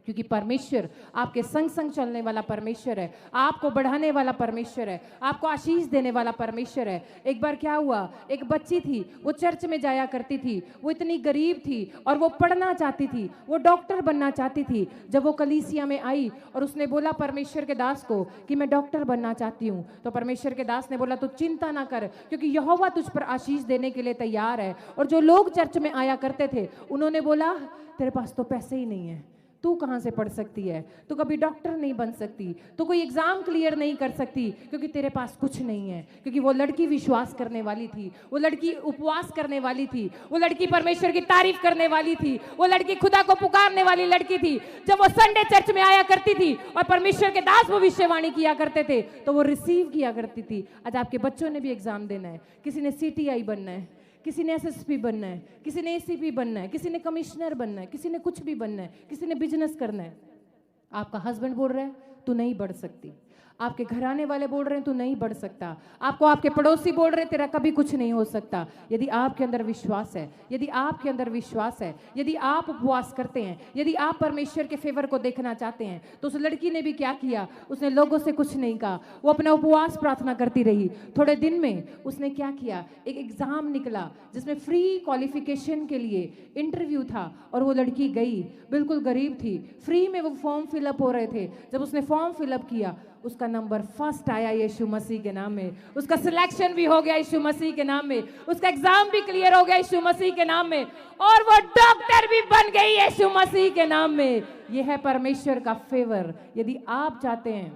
क्योंकि परमेश्वर आपके संग संग चलने वाला परमेश्वर है, आपको बढ़ाने वाला परमेश्वर है, आपको आशीष देने वाला परमेश्वर है। एक बार क्या हुआ, एक बच्ची थी, वो चर्च में जाया करती थी, वो इतनी गरीब थी और वो पढ़ना चाहती थी, वो डॉक्टर बनना चाहती थी। जब वो कलीसिया में आई और उसने बोला परमेश्वर के दास को कि मैं डॉक्टर बनना चाहती हूँ, तो परमेश्वर के दास ने बोला तू चिंता ना कर, क्योंकि यहोवा तुझ पर आशीष देने के लिए तैयार है। और जो लोग चर्च में आया करते थे उन्होंने बोला तेरे पास तो पैसे ही नहीं है, तू कहाँ से पढ़ सकती है, तू कभी डॉक्टर नहीं बन सकती, तू कोई एग्जाम क्लियर नहीं कर सकती, क्योंकि तेरे पास कुछ नहीं है। क्योंकि वो लड़की विश्वास करने वाली थी, वो लड़की उपवास करने वाली थी, वो लड़की परमेश्वर की तारीफ करने वाली थी, वो लड़की खुदा को पुकारने वाली लड़की थी। जब वो संडे चर्च में आया करती थी और परमेश्वर के दास भविष्यवाणी किया करते थे तो वो रिसीव किया करती थी। आज आपके बच्चों ने भी एग्जाम देना है, किसी ने CTI बनना है, किसी ने SSP बनना है, किसी ने ACP बनना है, किसी ने कमिश्नर बनना है, किसी ने कुछ भी बनना है, किसी ने बिजनेस करना है। आपका हस्बैंड बोल रहा है तू नहीं बढ़ सकती, आपके घराने वाले बोल रहे हैं तू नहीं बढ़ सकता, आपको आपके पड़ोसी बोल रहे हैं तेरा कभी कुछ नहीं हो सकता। यदि आपके अंदर विश्वास है, यदि आपके अंदर विश्वास है, यदि आप उपवास करते हैं, यदि आप परमेश्वर के फेवर को देखना चाहते हैं, तो उस लड़की ने भी क्या किया, उसने लोगों से कुछ नहीं कहा, वो अपना उपवास प्रार्थना करती रही। थोड़े दिन में उसने क्या किया, एक एग्जाम निकला जिसमें फ्री क्वालिफिकेशन के लिए इंटरव्यू था और वो लड़की गई, बिल्कुल गरीब थी, फ्री में वो फॉर्म फिलअप हो रहे थे। जब उसने फॉर्म फिलअप किया उसका नंबर फर्स्ट आया यीशु मसीह के नाम में, उसका सिलेक्शन भी हो गया यीशु मसीह के नाम में, उसका एग्जाम भी क्लियर हो गया यीशु मसीह के नाम में, और वो डॉक्टर भी बन गई यीशु मसीह के नाम में। यह है परमेश्वर का फेवर। यदि आप चाहते हैं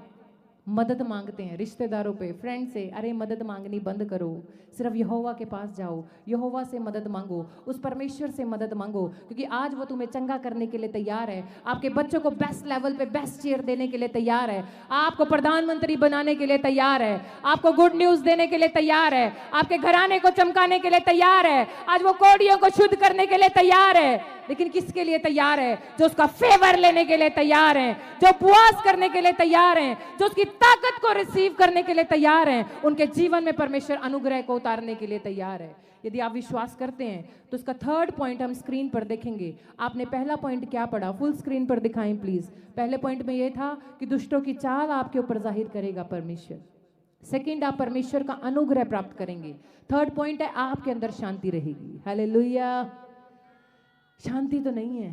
मदद मांगते हैं रिश्तेदारों पे, फ्रेंड से, अरे मदद मांगनी बंद करो, सिर्फ यहोवा के पास जाओ, यहोवा से मदद मांगो, उस परमेश्वर से मदद मांगो, क्योंकि आज वो तुम्हें चंगा करने के लिए तैयार है, आपके बच्चों को बेस्ट लेवल पे बेस्ट चेयर देने के लिए तैयार है, आपको प्रधानमंत्री बनाने के लिए तैयार है, आपको गुड न्यूज देने के लिए तैयार है, आपके घराने को चमकाने के लिए तैयार है, आज वो कोड़ियों को शुद्ध करने के लिए तैयार है। लेकिन किसके लिए तैयार है? जो उसका फेवर लेने के लिए तैयार हैं, जो उपवास करने के लिए तैयार हैं, जो उसकी ताकत को रिसीव करने के लिए तैयार हैं, उनके जीवन में परमेश्वर अनुग्रह को उतारने के लिए तैयार है। यदि आप विश्वास करते हैं तो इसका थर्ड पॉइंट हम स्क्रीन पर देखेंगे। आपने पहला पॉइंट क्या पढ़ा? फुल स्क्रीन पर दिखाएं प्लीज। पहले पॉइंट में यह था कि दुष्टों की चाल आपके ऊपर जाहिर करेगा परमेश्वर। सेकंड, आप परमेश्वर का अनुग्रह प्राप्त करेंगे। थर्ड पॉइंट है आपके अंदर शांति रहेगी। हालेलुया। शांति तो नहीं है,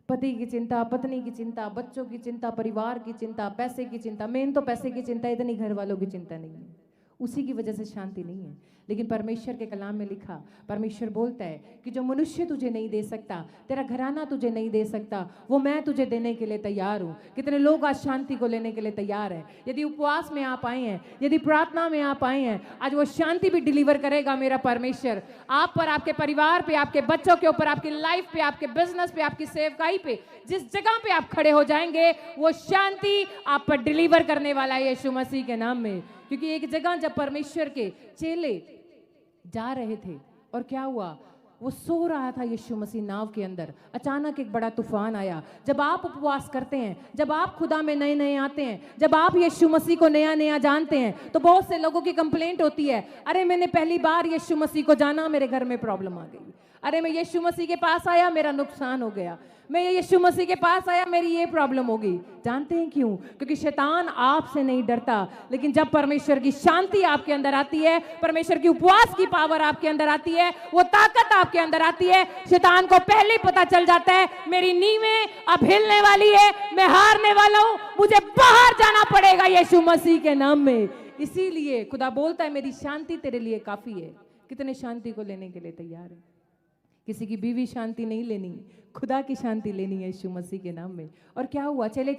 पति की चिंता, पत्नी की चिंता, बच्चों की चिंता, परिवार की चिंता, पैसे की चिंता। मेन तो पैसे की चिंता, इतनी घर वालों की चिंता नहीं है, उसी की वजह से शांति नहीं है। लेकिन परमेश्वर के कलाम में लिखा, परमेश्वर बोलता है कि जो मनुष्य तुझे नहीं दे सकता, तेरा घराना तुझे नहीं दे सकता, वो मैं तुझे देने के लिए तैयार हूँ। कितने लोग आज शांति को लेने के लिए तैयार हैं? यदि उपवास में आप आए हैं, यदि प्रार्थना में आप आए हैं, आज वो शांति भी डिलीवर करेगा मेरा परमेश्वर, आप पर, आपके परिवार पे, आपके बच्चों के ऊपर, आपकी लाइफ पे, आपके बिजनेस पे, आपकी सेवकाई पे, जिस जगह पे आप खड़े हो जाएंगे वो शांति आप पर डिलीवर करने वाला है यीशु मसीह के नाम में। क्योंकि एक जगह जब परमेश्वर के चेले जा रहे थे और क्या हुआ, वो सो रहा था यीशु मसीह नाव के अंदर, अचानक एक बड़ा तूफान आया। जब आप उपवास करते हैं, जब आप खुदा में नए नए आते हैं, जब आप यीशु मसीह को नया नया जानते हैं, तो बहुत से लोगों की कंप्लेंट होती है, अरे मैंने पहली बार यीशु मसीह को जाना, मेरे घर में प्रॉब्लम आ गई, अरे मैं यीशु मसीह के पास आया, मेरा नुकसान हो गया, मैं यीशु मसीह के पास आया, मेरी ये प्रॉब्लम हो गई। जानते हैं क्यों? क्योंकि शैतान आपसे नहीं डरता, लेकिन जब परमेश्वर की शांति आपके अंदर आती है, परमेश्वर की उपवास की पावर आपके अंदर आती है, वो ताकत आपके अंदर आती है, शैतान को पहले ही पता चल जाता है मेरी नींवें अब हिलने वाली है, मैं हारने वाला हूं, मुझे बाहर जाना पड़ेगा यीशु मसीह के नाम में। इसीलिए खुदा बोलता है मेरी शांति तेरे लिए काफी है। कितने शांति को लेने के लिए तैयार है? किसी की बीवी शांति नहीं लेनी, खुदा की शांति लेनी है यीशु मसीह के नाम में। और क्या हुआ? चले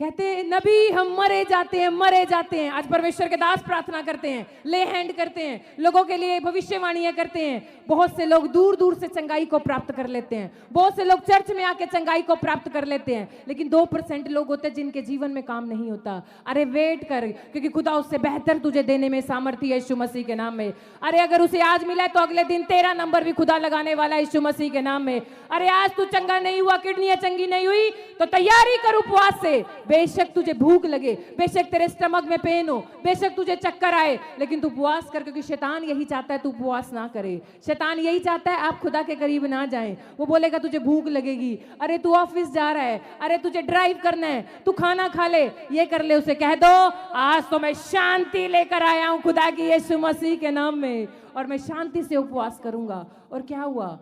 कहते नबी हम मरे जाते हैं, मरे जाते हैं। आज परमेश्वर के दास प्रार्थना करते हैं, ले हैंड करते हैं, लोगों के लिए भविष्यवाणियां करते हैं। बहुत से लोग दूर दूर से चंगाई को प्राप्त कर लेते हैं, बहुत से लोग चर्च में आके चंगाई को प्राप्त कर लेते हैं, लेकिन 2% लोग होते हैं जिनके जीवन में काम नहीं होता। अरे वेट कर, क्योंकि खुदा उससे बेहतर तुझे देने में सामर्थ्य है यीशु मसीह के नाम में। अरे अगर उसे आज मिला है तो अगले दिन तेरा नंबर भी खुदा लगाने वाला है यीशु मसीह के नाम में। अरे आज तू चंगा नहीं हुआ, किडनियां चंगी नहीं हुई, तो तैयारी कर उपवास से। बेशक तुझे भूख लगे, बेशक तेरे स्टमक में पेन हो, बेशक तुझे चक्कर आए, लेकिन तू उपवास कर, क्योंकि शैतान यही चाहता है तू उपवास ना करे। शैतान यही चाहता है आप खुदा के करीब ना जाएं। वो बोलेगा तुझे भूख लगेगी, अरे तू ऑफिस जा रहा है, अरे तुझे ड्राइव करना है, तू खाना खा ले, ये कर ले। उसे कह दो आज तो मैं शांति लेकर आया हूं खुदा की यीशु मसीह के नाम में, और मैं शांति से उपवास करूंगा। और क्या हुआ?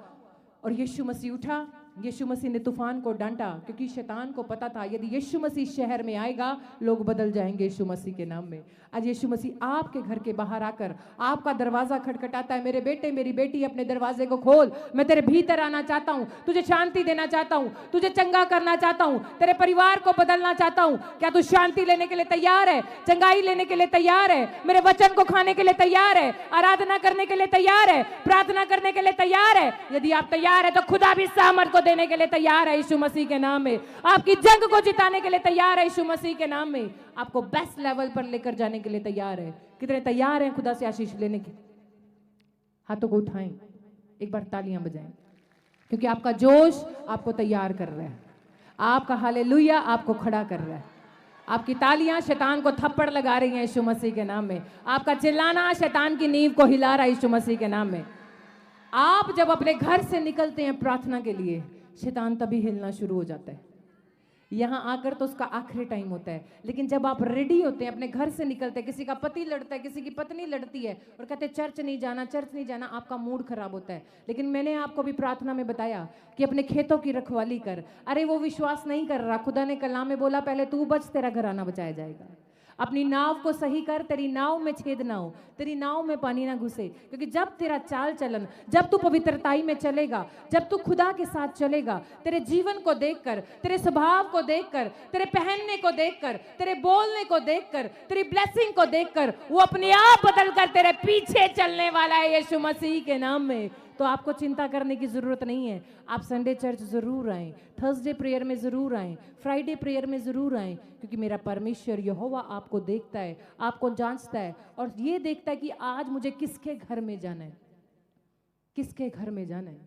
और यीशु मसीह उठा, यीशु मसीह ने तूफान को डांटा, क्योंकि शैतान को पता था यदि यीशु मसीह शहर में आएगा लोग बदल जाएंगे यीशु मसीह के नाम में। आज यीशु मसीह आपके घर के बाहर आकर आपका दरवाजा खटखटाता है, मेरे बेटे मेरी बेटी अपने दरवाजे को खोल, मैं तेरे भीतर आना चाहता हूं, तुझे शांति देना चाहता हूं, तुझे चंगा करना चाहता हूं, तेरे परिवार को बदलना चाहता हूं। क्या तू शांति लेने के लिए तैयार है? चंगाई लेने के लिए तैयार है? मेरे वचन को खाने के लिए तैयार है? आराधना करने के लिए तैयार है? प्रार्थना करने के लिए तैयार है? यदि आप तैयार है तो खुदा भी सामर्थ को देने के लिए तैयार है यीशु मसीह के नाम में। आपकी जंग को जिताने के लिए तैयार है यीशु मसीह के नाम में। आपको बेस्ट लेवल पर लेकर जाने के लिए तैयार है। कितने तैयार हैं खुदा से आशीष लेने के? हाथों को उठाएं, एक बार तालियां बजाएं, क्योंकि आपका जोश आपको तैयार कर रहा है, आपका हालेलुया आपको खड़ा कर रहा है। आपकी तालियां शैतान को थप्पड़ लगा रही हैं यीशु मसीह के नाम में। आपका चिल्लाना शैतान की नींव को हिला रहा है यीशु मसीह के नाम में। आप जब अपने घर से निकलते हैं प्रार्थना के लिए, शैतान तभी हिलना शुरू हो जाता है। यहाँ आकर तो उसका आखिरी टाइम होता है, लेकिन जब आप रेडी होते हैं, अपने घर से निकलते हैं, किसी का पति लड़ता है, किसी की पत्नी लड़ती है और कहते हैं चर्च नहीं जाना, चर्च नहीं जाना, आपका मूड खराब होता है। लेकिन मैंने आपको भी प्रार्थना में बताया कि अपने खेतों की रखवाली कर। अरे वो विश्वास नहीं कर रहा, खुदा ने कलाम में बोला पहले तू बच, तेरा घराना बचाया जाएगा। अपनी नाव को सही कर, तेरी नाव में छेद ना हो, तेरी नाव में पानी ना घुसे। क्योंकि जब तेरा चाल चलन, जब तू पवित्रताई में चलेगा, जब तू खुदा के साथ चलेगा, तेरे जीवन को देखकर, तेरे स्वभाव को देखकर, तेरे पहनने को देखकर, तेरे बोलने को देखकर, तेरी ब्लेसिंग को देखकर वो अपने आप बदल कर तेरे पीछे चलने वाला है यीशु मसीह के नाम में। तो आपको चिंता करने की जरूरत नहीं है। आप संडे चर्च जरूर आएं, थर्सडे प्रेयर में जरूर आएं, फ्राइडे प्रेयर में जरूर आएं, क्योंकि मेरा परमेश्वर यहोवा आपको देखता है, आपको जांचता है और ये देखता है कि आज मुझे किसके घर में जाना है, किसके घर में जाना है,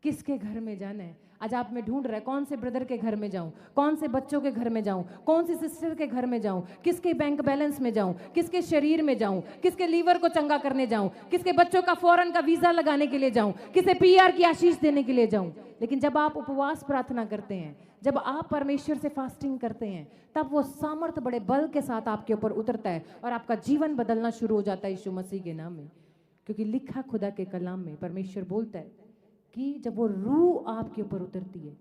किसके घर में जाना है। आज आप में ढूंढ रहा है कौन से ब्रदर के घर में जाऊं, कौन से बच्चों के घर में जाऊं, कौन सी सिस्टर के घर में जाऊं, किसके बैंक बैलेंस में जाऊं, किसके शरीर में जाऊं, किसके लीवर को चंगा करने जाऊं, किसके बच्चों का फॉरेन का वीजा लगाने के लिए जाऊं, किसे पीआर की आशीष देने के लिए जाऊं। लेकिन जब आप उपवास प्रार्थना करते हैं, जब आप परमेश्वर से फास्टिंग करते हैं, तब वो सामर्थ बड़े बल के साथ आपके ऊपर उतरता है और आपका जीवन बदलना शुरू हो जाता है यीशु मसीह के नाम में। क्योंकि लिखा खुदा के कलाम में परमेश्वर बोलता है कि जब वो रूह आपके ऊपर उतरती है,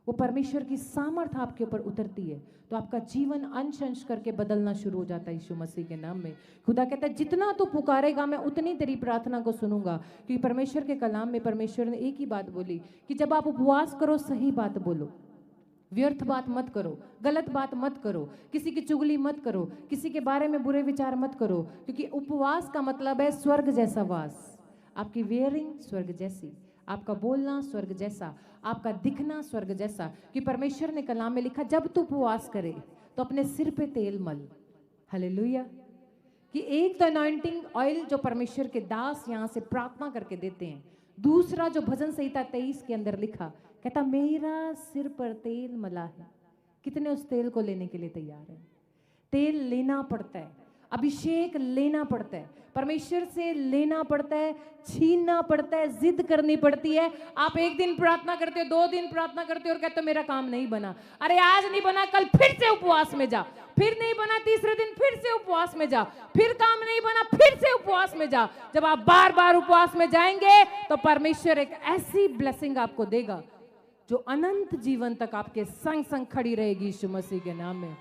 वो परमेश्वर की सामर्थ आपके ऊपर उतरती है, तो आपका जीवन अंश अंश करके बदलना शुरू हो जाता है यीशु मसीह के नाम में। खुदा कहता है जितना तू पुकारेगा मैं उतनी तेरी प्रार्थना को सुनूंगा। क्योंकि परमेश्वर के कलाम में परमेश्वर ने एक ही बात बोली कि जब आप उपवास करो सही बात बोलो, व्यर्थ बात मत करो, गलत बात मत करो, किसी की चुगली मत करो, किसी के बारे में बुरे विचार मत करो। क्योंकि उपवास का मतलब है स्वर्ग जैसा वास, आपकी वेयरिंग स्वर्ग जैसी, आपका बोलना स्वर्ग जैसा, आपका दिखना स्वर्ग जैसा। कि परमेश्वर ने कलाम में लिखा जब तू उपवास करे तो अपने सिर पे तेल मल। हालेलुया। कि एक तो अनॉइंटिंग ऑयल जो परमेश्वर के दास यहां से प्रार्थना करके देते हैं, दूसरा जो भजन संहिता 23 के अंदर लिखा, कहता मेरा सिर पर तेल मला है। कितने उस तेल को लेने के लिए तैयार है? तेल लेना पड़ता है, अभिषेक लेना पड़ता है, परमेश्वर से लेना पड़ता है, छीनना पड़ता है, जिद करनी पड़ती है। आप एक दिन प्रार्थना करते हो, 2 दिन प्रार्थना करते हो और कहते हो मेरा काम नहीं बना। अरे आज नहीं बना, कल फिर से उपवास में जा, फिर नहीं बना, तीसरे दिन फिर से उपवास में जा, फिर काम नहीं बना, फिर से उपवास में जा। जब आप बार बार उपवास में जाएंगे तो परमेश्वर एक ऐसी ब्लेसिंग आपको देगा जो अनंत जीवन तक आपके संग संग खड़ी रहेगी यीशु मसीह के नाम में।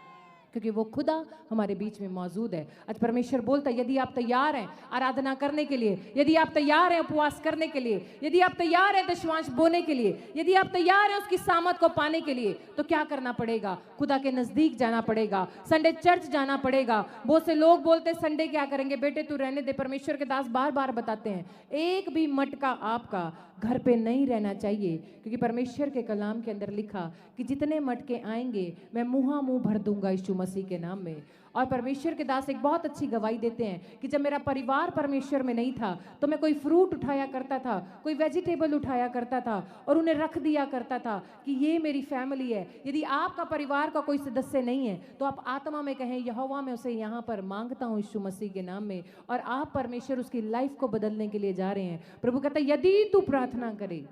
क्योंकि वो खुदा हमारे बीच में मौजूद है। आज परमेश्वर बोलता है यदि आप तैयार हैं आराधना करने के लिए, यदि आप तैयार हैं उपवास करने के लिए, यदि आप तैयार हैं दशमांश बोने के लिए, यदि आप तैयार हैं उसकी सामत को पाने के लिए, तो क्या करना पड़ेगा? खुदा के नजदीक जाना पड़ेगा, संडे चर्च जाना पड़ेगा। बहुत से लोग बोलते संडे क्या करेंगे? बेटे तू रहने दे। परमेश्वर के दास बार बार बताते हैं एक भी मटका आपका घर पे नहीं रहना चाहिए। क्योंकि परमेश्वर के कलाम के अंदर लिखा कि जितने मटके आएंगे मैं मुंह भर दूंगा यीशु मसीह के नाम में। और परमेश्वर के दास एक बहुत अच्छी गवाही देते हैं कि जब मेरा परिवार परमेश्वर में नहीं था तो मैं कोई फ्रूट उठाया करता था, कोई वेजिटेबल उठाया करता था और उन्हें रख दिया करता था कि ये मेरी फैमिली है। यदि आपका परिवार का कोई सदस्य नहीं है तो आप आत्मा में कहें यहोवा मैं उसे यहाँ पर मांगता हूँ यीशु मसीह के नाम में, और आप परमेश्वर उसकी लाइफ को बदलने के लिए जा रहे हैं। प्रभु कहता है यदि तू प्रार्थना करे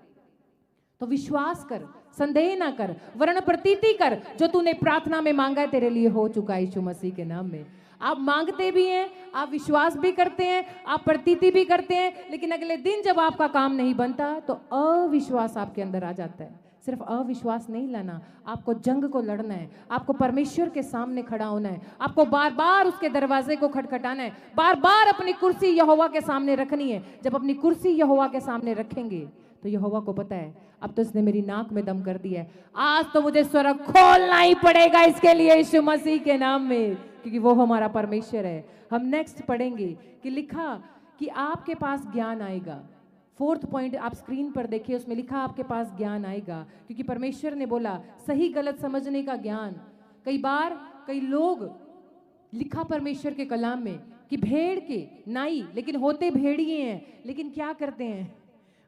तो विश्वास कर, संदेह ना कर, वरन प्रतीति कर, जो तूने प्रार्थना में मांगा है तेरे लिए हो चुका है यीशु मसीह के नाम में। आप मांगते भी हैं, आप विश्वास भी करते हैं, आप प्रतीति भी करते हैं, लेकिन अगले दिन जब आपका काम नहीं बनता तो अविश्वास आपके अंदर आ जाता है। सिर्फ अविश्वास नहीं लाना, आपको जंग को लड़ना है, आपको परमेश्वर के सामने खड़ा होना है, आपको बार बार उसके दरवाजे को खटखटाना है, बार बार अपनी कुर्सी यहोवा के सामने रखनी है। जब अपनी कुर्सी यहोवा के सामने रखेंगे तो यहोवा को पता है अब तो इसने मेरी नाक में दम कर दिया है, आज तो मुझे स्वर्ग खोलना ही पड़ेगा इसके लिए यीशु मसीह के नाम में, क्योंकि वो हमारा परमेश्वर है। हम नेक्स्ट पढ़ेंगे कि लिखा कि आपके पास ज्ञान आएगा। 4th पॉइंट आप स्क्रीन पर देखिए, उसमें लिखा आपके पास ज्ञान आएगा। क्योंकि परमेश्वर ने बोला सही गलत समझने का ज्ञान। कई बार कई लोग लिखा परमेश्वर के कलाम में कि भेड़ के नाई लेकिन होते भेड़िए हैं, लेकिन क्या करते हैं?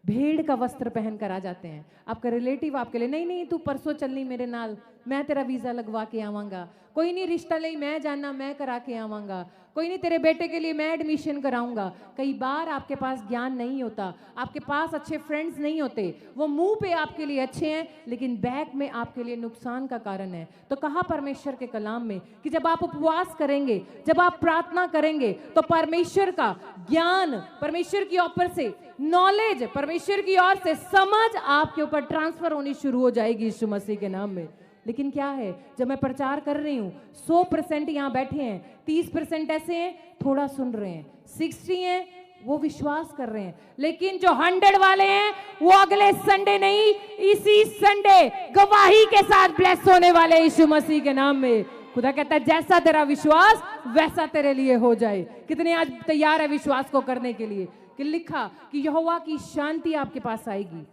भेड़ का वस्त्र पहन कर आ जाते हैं। आपका रिलेटिव आपके लिए नहीं नहीं तू परसों चलनी मेरे नाल, मैं तेरा वीजा लगवा के आवांगा, कोई नहीं रिश्ता ले मैं जानना मैं करा के आवांगा, कोई नहीं तेरे बेटे के लिए मैं एडमिशन कराऊंगा। कई बार आपके पास ज्ञान नहीं होता, आपके पास अच्छे फ्रेंड्स नहीं होते, वो मुंह पे आपके लिए अच्छे हैं लेकिन बैक में आपके लिए नुकसान का कारण है। तो कहा परमेश्वर के कलाम में कि जब आप उपवास करेंगे, जब आप प्रार्थना करेंगे तो परमेश्वर का ज्ञान, परमेश्वर की ओर से नॉलेज, परमेश्वर की ओर से समझ आपके ऊपर ट्रांसफर होनी शुरू हो जाएगी यीशु मसीह के नाम में। लेकिन क्या है, जब मैं प्रचार कर रही हूं 100% यहां बैठे हैं, 30% ऐसे हैं थोड़ा सुन रहे हैं, 60 हैं वो विश्वास कर रहे हैं, लेकिन जो 100 वाले हैं वो अगले संडे नहीं, इसी संडे गवाही के साथ ब्लेस होने वाले यीशु मसीह के नाम में। खुदा कहता है जैसा तेरा विश्वास वैसा तेरे लिए हो जाए। कितने आज तैयार है विश्वास को करने के लिए? कि लिखा कि यहोवा की शांति आपके पास आएगी,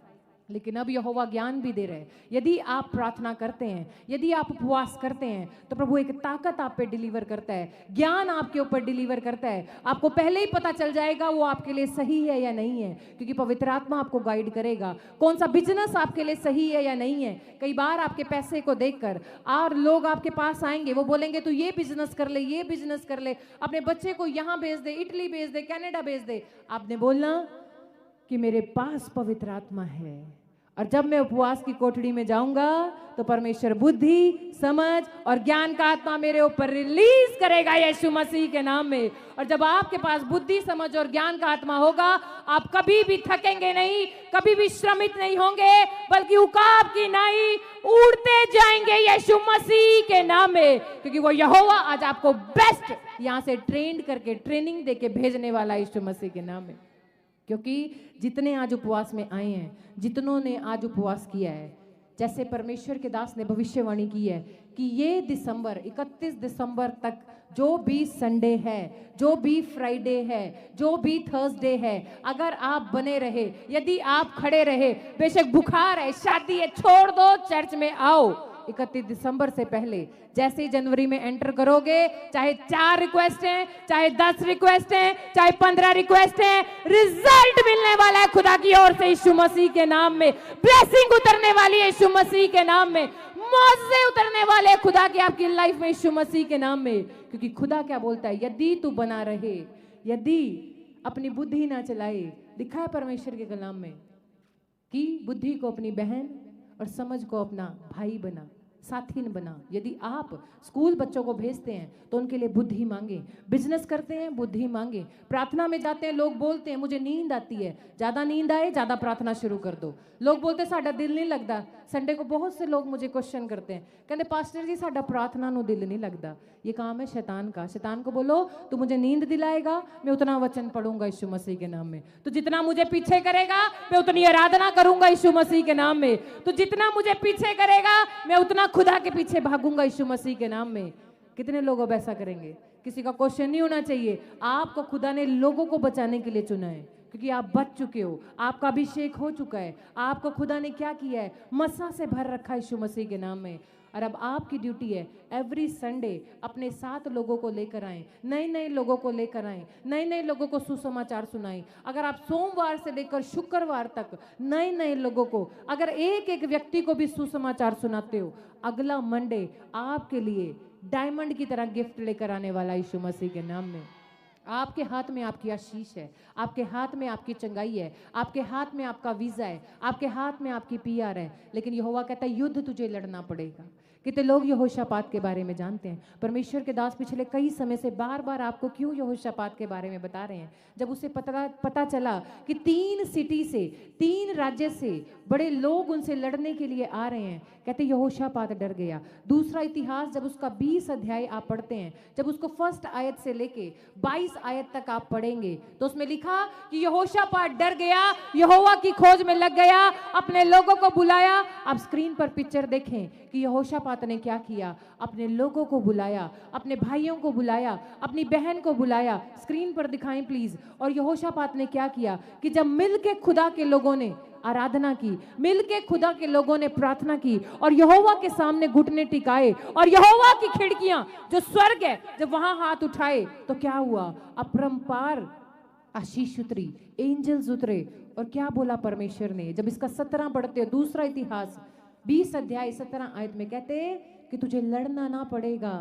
लेकिन अब यहोवा ज्ञान भी दे रहे हैं। यदि आप प्रार्थना करते हैं, यदि आप उपवास करते हैं, तो प्रभु एक ताकत आप पे डिलीवर करता है, ज्ञान आपके ऊपर डिलीवर करता है। आपको पहले ही पता चल जाएगा वो आपके लिए सही है या नहीं है, क्योंकि पवित्र आत्मा आपको गाइड करेगा। कौन सा बिजनेस आपके लिए सही है या नहीं है। कई बार आपके पैसे को देखकर और लोग आपके पास आएंगे, वो बोलेंगे तू ये बिजनेस कर ले, ये बिजनेस कर ले, अपने बच्चे को यहाँ भेज दे, इटली भेज दे, कनाडा भेज दे। आपने बोलना कि मेरे पास पवित्र आत्मा है, और जब मैं उपवास की कोठड़ी में जाऊंगा तो परमेश्वर बुद्धि, समझ और ज्ञान का आत्मा मेरे ऊपर रिलीज करेगा यीशु मसीह के नाम में। और जब आपके पास बुद्धि, समझ और ज्ञान का आत्मा होगा, आप कभी भी थकेंगे नहीं, कभी भी श्रमित नहीं होंगे, बल्कि उकाब की नाई उड़ते जाएंगे यीशु मसीह के नाम में, क्योंकि वो यहोवा आज आपको बेस्ट यहां से ट्रेंड करके, ट्रेनिंग देके भेजने वाला यीशु मसीह के नाम में। क्योंकि जितने आज उपवास में आए हैं, जितनों ने आज उपवास किया है, जैसे परमेश्वर के दास ने भविष्यवाणी की है कि ये दिसंबर 31 दिसंबर तक जो भी संडे है, जो भी फ्राइडे है, जो भी थर्सडे है, अगर आप बने रहे, यदि आप खड़े रहे, बेशक बुखार है, शादी है, छोड़ दो, चर्च में आओ। 31 दिसंबर से पहले जैसे ही जनवरी में एंटर करोगे, चाहे 4 रिक्वेस्ट हैं, चाहे 10 रिक्वेस्ट हैं, चाहे 15 रिक्वेस्ट हैं, रिजल्ट मिलने वाला है खुदा की ओर से यीशु मसीह के नाम में। ब्लेसिंग उतरने वाली है यीशु मसीह के नाम में। मौजे उतरने वाले खुदा की आपकी लाइफ में यीशु मसीह के नाम में। क्योंकि खुदा क्या बोलता है, यदि तू बना रहे, यदि अपनी बुद्धि ना चलाए, लिखा है परमेश्वर के कलाम में कि बुद्धि को अपनी बहन और समझ को अपना भाई बना, साथी न बना। यदि आप स्कूल बच्चों को भेजते हैं तो उनके लिए बुद्धि मांगे, बिजनेस करते हैं बुद्धि मांगे, प्रार्थना में जाते हैं, लोग बोलते हैं मुझे नींद आती है, ज्यादा नींद आए ज्यादा प्रार्थना शुरू कर दो। लोग बोलते हैं साडा दिल नहीं लगता। संडे को बहुत से लोग मुझे क्वेश्चन करते हैं, कहते पास्टर जी साडा प्रार्थना नु दिल नहीं लगता। ये काम है शैतान का। शैतान को बोलो तू मुझे नींद दिलाएगा, मैं उतना वचन पढ़ूंगा यीशु मसीह के नाम में। तो जितना मुझे पीछे करेगा मैं उतनी आराधना करूंगा यीशु मसीह के नाम में। तो जितना मुझे पीछे करेगा मैं उतना खुदा के पीछे भागूंगा यीशु मसीह के नाम में। कितने लोग अब ऐसा करेंगे? किसी का क्वेश्चन नहीं होना चाहिए। आपको खुदा ने लोगों को बचाने के लिए चुना है, क्योंकि आप बच चुके हो, आपका अभिषेक हो चुका है। आपको खुदा ने क्या किया है? मसा से भर रखा है यीशु मसीह के नाम में। और अब आपकी ड्यूटी है एवरी संडे अपने साथ लोगों को लेकर आएं, नए नए लोगों को लेकर आएं, नए नए लोगों को सुसमाचार सुनाएं। अगर आप सोमवार से लेकर शुक्रवार तक नए नए लोगों को, अगर एक एक व्यक्ति को भी सुसमाचार सुनाते हो, अगला मंडे आपके लिए डायमंड की तरह गिफ्ट लेकर आने वाला यीशु मसीह के नाम में। आपके हाथ में आपकी आशीष है, आपके हाथ में आपकी चंगाई है, आपके हाथ में आपका वीजा है, आपके हाथ में आपकी पीआर है। लेकिन यहोवा कहता है युद्ध तुझे लड़ना पड़ेगा। कितने लोग यहोशापात के बारे में जानते हैं? परमेश्वर के दास पिछले कई समय से बार बार आपको क्यों यहोशापात के बारे में बता रहे हैं? जब उसे पता चला कि 3 सिटी से, 3 राज्य से बड़े लोग उनसे लड़ने के लिए आ रहे हैं, कहते यहोशापात डर गया। दूसरा इतिहास जब उसका 20 अध्याय आप पढ़ते हैं, जब उसको 1 आयत से लेके 22 आयत तक आप पढ़ेंगे, तो उसमें लिखा कि यहोशापात डर गया, यहोवा की खोज में लग गया, अपने लोगों को बुलाया। आप स्क्रीन पर पिक्चर देखें कि यहोशापात ने क्या किया। अपने लोगों को बुलाया, अपने भाइयों को बुलाया, अपनी बहन को बुलाया। स्क्रीन पर दिखाएं प्लीज। और यहोशापात ने क्या किया कि जब मिलके खुदा के लोगों ने आराधना की, मिलके खुदा के लोगों ने प्रार्थना की और यहोवा के सामने घुटने टिकाए, और यहोवा की खिड़कियां जो स्वर्ग है जब वहां हाथ उठाए, तो क्या हुआ? अपरंपार आशीष उतरी, एंजल्स उतरे। और क्या बोला परमेश्वर ने? जब इसका 17 पढ़ते हो, दूसरा इतिहास 20 अध्याय 17 आयत में कहते कि तुझे लड़ना ना पड़ेगा,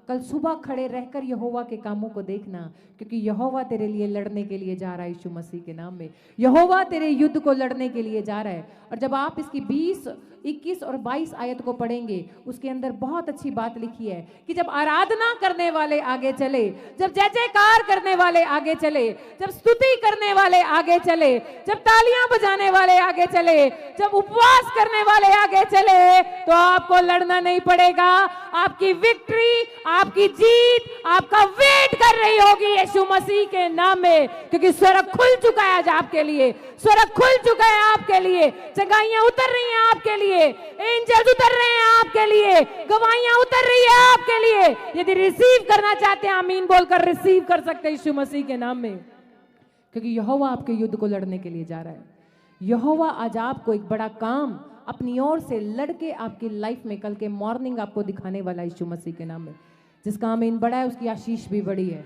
कल सुबह खड़े रहकर यहोवा के कामों को देखना, क्योंकि यहोवा तेरे लिए लड़ने के लिए जा रहा है यीशु मसीह के नाम में। यहोवा तेरे युद्ध को लड़ने के लिए जा रहा है। और जब आप इसकी 20, 21 और 22 आयत को पढ़ेंगे, उसके अंदर बहुत अच्छी बात लिखी है कि जब आराधना करने वाले आगे चले, जब जय जयकार करने वाले आगे चले, जब स्तुति करने वाले आगे चले, जब तालियां बजाने वाले आगे चले, जब उपवास करने वाले आगे चले, तो आपको लड़ना नहीं पड़ेगा। आपकी विक्ट्री, आपकी जीत आपका वेट कर रही होगी यीशु मसीह के नाम में, क्योंकि स्वर्ग खुल चुका है आज आपके लिए। स्वर्ग खुल चुका है आपके लिए। चंगाइयां उतर रही हैं आपके लिए, एंजल्स उतर रहे हैं आपके लिए, गवाहियां उतर रही है आपके लिए। यदि रिसीव करना चाहते हैं, आमीन बोलकर रिसीव कर सकते हैं यीशु मसीह के नाम में, क्योंकि यहोवा आपके युद्ध को लड़ने के लिए जा रहा है। यहोवा आज आपको एक बड़ा काम अपनी ओर से लड़के आपकी लाइफ में कल के मॉर्निंग आपको दिखाने वाला है यीशु मसीह के नाम में। जिसका आमीन बड़ा है उसकी आशीष भी बड़ी है,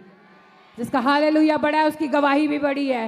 जिसका हालेलुया बड़ा है उसकी गवाही भी बड़ी है,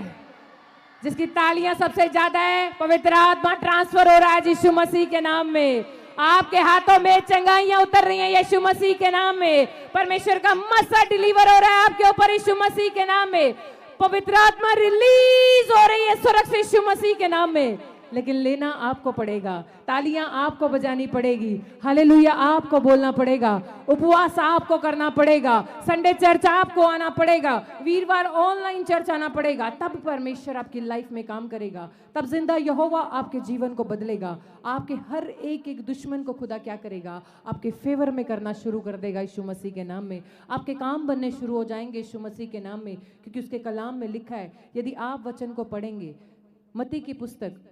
जिसकी तालियां सबसे ज्यादा है, पवित्र आत्मा ट्रांसफर हो रहा है यीशु मसीह के नाम में। आपके हाथों में चंगाइयां उतर रही हैं यीशु मसीह के नाम में। परमेश्वर का मसा डिलीवर हो रहा है आपके ऊपर यीशु मसीह के नाम में। पवित्र आत्मा रिलीज हो रही है स्वर्ग से यीशु मसीह के नाम में। लेकिन लेना आपको पड़ेगा, तालियां आपको बजानी पड़ेगी, हालेलुया आपको बोलना पड़ेगा, उपवास आपको करना पड़ेगा, संडे चर्च आपको आना पड़ेगा, वीरवार ऑनलाइन चर्च आना पड़ेगा। तब परमेश्वर आपकी लाइफ में काम करेगा, तब जिंदा यहोवा आपके जीवन को बदलेगा। आपके हर एक दुश्मन को खुदा क्या करेगा, आपके फेवर में करना शुरू कर देगा यीशु मसीह के नाम में। आपके काम बनने शुरू हो जाएंगे यीशु मसीह के नाम में, क्योंकि उसके कलाम में लिखा है। यदि आप वचन को पढ़ेंगे, मत्ती की पुस्तक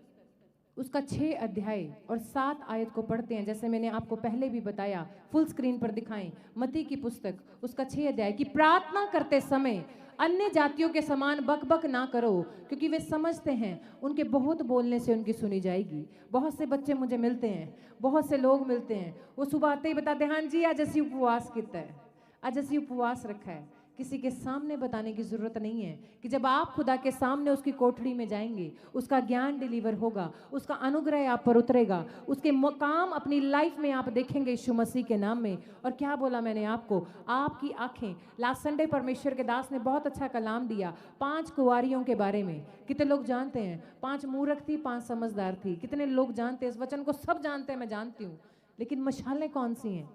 उसका 6 अध्याय और 7 आयत को पढ़ते हैं, जैसे मैंने आपको पहले भी बताया, फुल स्क्रीन पर दिखाएं। मत्ती की पुस्तक उसका 6 अध्याय कि प्रार्थना करते समय अन्य जातियों के समान बकबक ना करो, क्योंकि वे समझते हैं उनके बहुत बोलने से उनकी सुनी जाएगी। बहुत से बच्चे मुझे मिलते हैं, बहुत से लोग मिलते हैं, वो सुबह आते ही बताते हैं, हाँ जी आज ऐसी उपवास कितना है, आज ऐसी उपवास रखा है। किसी के सामने बताने की जरूरत नहीं है कि जब आप खुदा के सामने उसकी कोठरी में जाएंगे, उसका ज्ञान डिलीवर होगा, उसका अनुग्रह आप पर उतरेगा, उसके काम अपनी लाइफ में आप देखेंगे यीशु मसीह के नाम में। और क्या बोला मैंने आपको, आपकी आंखें, लास्ट संडे परमेश्वर के दास ने बहुत अच्छा कलाम दिया 5 कुंवारियों के बारे में। कितने लोग जानते हैं? 5 मूर्ख थी, 5 समझदार थी। कितने लोग जानते हैं इस वचन को? सब जानते हैं, मैं जानती हूँ, लेकिन मशालें कौन सी हैं?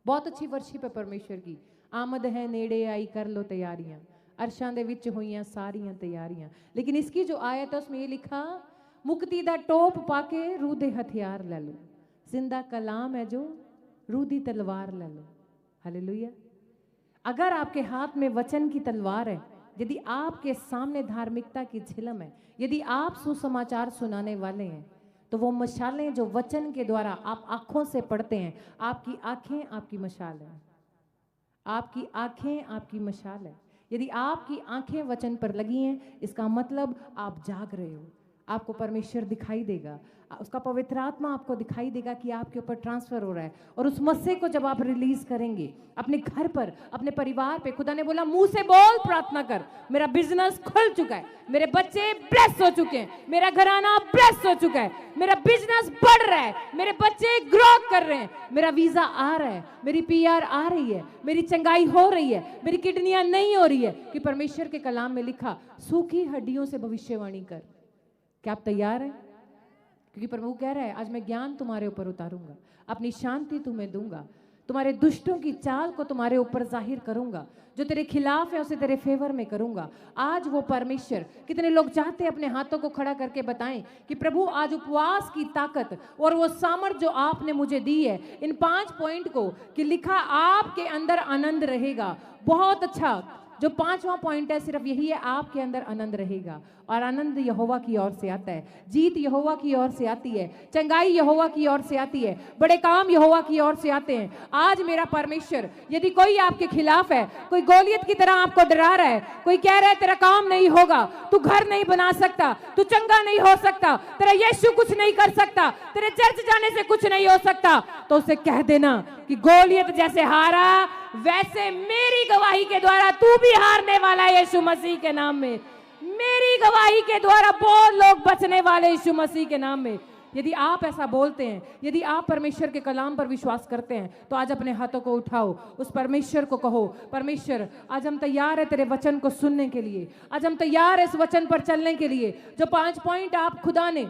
बहुत अच्छी वर्शिप है परमेश्वर की। आमद है नेड़े आई कर लो तैयारियां, अरशां दे विच होइयां सारियां तैयारियां। लेकिन इसकी जो आयत है उसमें ये लिखा, मुक्ति दा टोप पाके रूह दे हथियार ले लो, जिंदा कलाम है जो रूह दी तलवार ले लो। हालेलुया। अगर आपके हाथ में वचन की तलवार है, यदि आपके सामने धार्मिकता की झिलम है, यदि आप सुसमाचार सुनाने वाले हैं, तो वो मशालें जो वचन के द्वारा आप आंखों से पढ़ते हैं, आपकी आंखें आपकी मशाल है, आपकी आंखें आपकी मशाल है। यदि आपकी आंखें वचन पर लगी हैं, इसका मतलब आप जाग रहे हो, आपको परमेश्वर दिखाई देगा, उसका पवित्र आत्मा आपको दिखाई देगा कि आपके ऊपर ट्रांसफर हो रहा है। और उस मस्से को जब आप रिलीज करेंगे अपने घर पर, अपने परिवार पे, खुदा ने बोला मुंह से बोल, प्रार्थना कर, मेरा बिजनेस खुल चुका है, मेरे बच्चे ब्लेस हो चुके हैं, मेरा घराना ब्लेस हो चुका है, मेरा बिजनेस बढ़ रहा है, मेरे बच्चे ग्रो कर रहे हैं, मेरा वीजा आ रहा है, मेरी PR आ रही है, मेरी चंगाई हो रही है, मेरी किडनियां नहीं हो रही है। कि परमेश्वर के कलाम में लिखा, सूखी हड्डियों से भविष्यवाणी कर। क्या आप तैयार हैं? क्योंकि प्रभु कह रहा है, आज मैं ज्ञान तुम्हारे ऊपर उतारूंगा, अपनी शांति तुम्हें दूंगा, तुम्हारे दुष्टों की चाल को तुम्हारे ऊपर जाहिर करूंगा, जो तेरे खिलाफ है उसे तेरे फेवर में करूंगा। आज वो परमेश्वर, कितने लोग चाहते हैं अपने हाथों को खड़ा करके बताएं कि प्रभु आज उपवास की ताकत और वो सामर्थ जो आपने मुझे दी है, इन 5 पॉइंट को कि लिखा आपके अंदर आनंद रहेगा। बहुत अच्छा, जो 5वां पॉइंट है सिर्फ यही है, आपके अंदर आनंद रहेगा। और आनंद यहोवा की ओर से आता है, जीत यहोवा की ओर से आती है, चंगाई यहोवा की ओर से आती है, बड़े काम यहोवा की ओर से आते हैं। आज मेरा परमेश्वर, यदि कोई आपके खिलाफ है, कोई गोलियत की तरह आपको डरा रहा है, कोई कह रहा है तेरा काम नहीं होगा, तू घर नहीं बना सकता, तू चंगा नहीं हो सकता, तेरा यीशु कुछ नहीं कर सकता, तेरे चर्च जाने से कुछ नहीं हो सकता, तो उसे कह देना कि गोलियत जैसे हारा, वैसे मेरी गवाही के द्वारा तू भी हारने वाला है यीशु मसीह के नाम में। मेरी गवाही के द्वारा बहुत लोग बचने वाले यीशु मसीह के नाम में। यदि आप ऐसा बोलते हैं, यदि आप परमेश्वर के कलाम पर विश्वास करते हैं, तो आज अपने हाथों को उठाओ, उस परमेश्वर को कहो, परमेश्वर आज हम तैयार है तेरे वचन को सुनने के लिए, आज हम तैयार है इस वचन पर चलने के लिए। जो 5 पॉइंट आप खुदा ने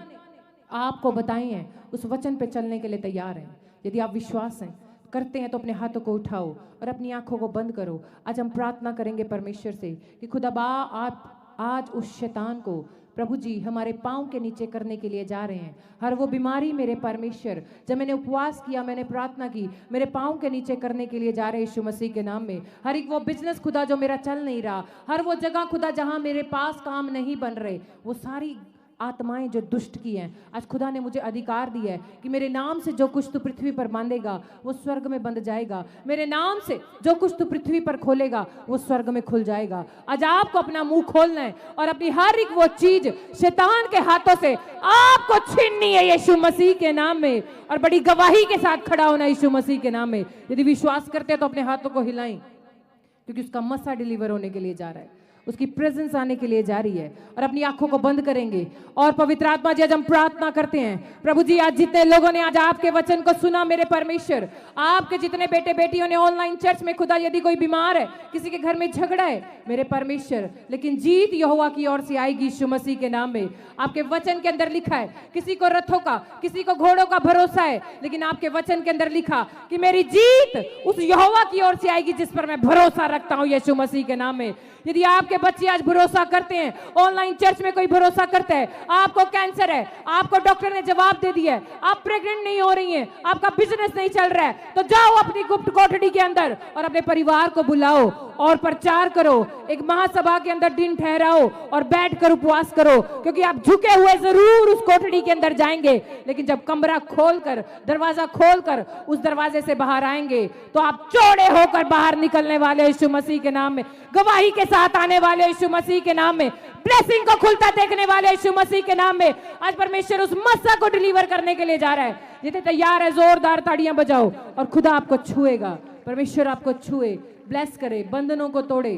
आपको बताए हैं, उस वचन पे चलने के लिए तैयार हैं। यदि आप विश्वास हैं करते हैं तो अपने हाथों को उठाओ और अपनी आंखों को बंद करो। आज हम प्रार्थना करेंगे परमेश्वर से कि खुदाबा आप आज उस शैतान को प्रभु जी हमारे पांव के नीचे करने के लिए जा रहे हैं। हर वो बीमारी मेरे परमेश्वर, जब मैंने उपवास किया, मैंने प्रार्थना की, मेरे पांव के नीचे करने के लिए जा रहे हैं यीशु मसीह के नाम में। हर एक वो बिजनेस खुदा जो मेरा चल नहीं रहा, हर वो जगह खुदा जहां मेरे पास काम नहीं बन रहे, वो सारी आत्माएं जो दुष्ट की हैं, आज खुदा ने मुझे अधिकार दिया है कि मेरे नाम से जो कुछ तू पृथ्वी पर बांधेगा वो स्वर्ग में बंध जाएगा, मेरे नाम से जो कुछ तू पृथ्वी पर खोलेगा वो स्वर्ग में खुल जाएगा। आज आपको अपना मुंह खोलना है और अपनी हर एक वो चीज शैतान के हाथों से आपको छीननी है यीशु मसीह के नाम में, और बड़ी गवाही के साथ खड़ा होना यीशु मसीह के नाम में। यदि विश्वास करते हैं तो अपने हाथों को हिलाएं, क्योंकि उसका मसा डिलीवर होने के लिए जा रहा है, उसकी प्रेजेंस आने के लिए जा रही है। और अपनी आंखों को बंद करेंगे और पवित्र आत्मा जी आज हम प्रार्थना करते हैं प्रभु जी, आज जितने लोगों ने आज आपके वचन को सुना मेरे परमेश्वर, आपके जितने बेटे बेटियों ने ऑनलाइन चर्च में खुदा, यदि कोई बीमार है, किसी के घर में झगड़ा है मेरे परमेश्वर, लेकिन जीत यहोवा की ओर से आएगी यीशु मसीह के नाम में। आपके वचन के अंदर लिखा है, किसी को रथों का, किसी को घोड़ों का भरोसा है, लेकिन आपके वचन के अंदर लिखा कि मेरी जीत उस यहोवा की ओर से आएगी जिस पर मैं भरोसा रखता हूं यीशु मसीह के नाम में। यदि आपके बच्चे आज भरोसा करते हैं, ऑनलाइन चर्च में कोई भरोसा करता है, आपको कैंसर है, आपको डॉक्टर ने जवाब दे दिया है, आप प्रेग्नेंट नहीं हो रही हैं, आपका बिजनेस नहीं चल रहा है, तो जाओ अपनी गुप्त कोठरी के अंदर और अपने परिवार को बुलाओ और प्रचार करो, एक महासभा के अंदर दिन ठहराओ और बैठकर उपवास करो, क्योंकि आप झुके हुए जरूर उस कोठरी के अंदर जाएंगे, लेकिन जब कमरा खोलकर, दरवाजा खोलकर उस दरवाजे से बाहर आएंगे तो आप चौड़े होकर बाहर निकलने वाले यीशु मसीह के नाम में, गवाही के साथ आने वाले यीशु मसीह के नाम में, ब्लेसिंग को खुलता देखने वाले यीशु मसीह के नाम में। आज परमेश्वर उस मस्सा को डिलीवर करने के लिए जा रहा है। जितने तैयार है जोरदार ताड़ियां बजाओ और खुदा आपको छुएगा, परमेश्वर आपको छुए, ब्लेस करे, बंधनों को तोड़े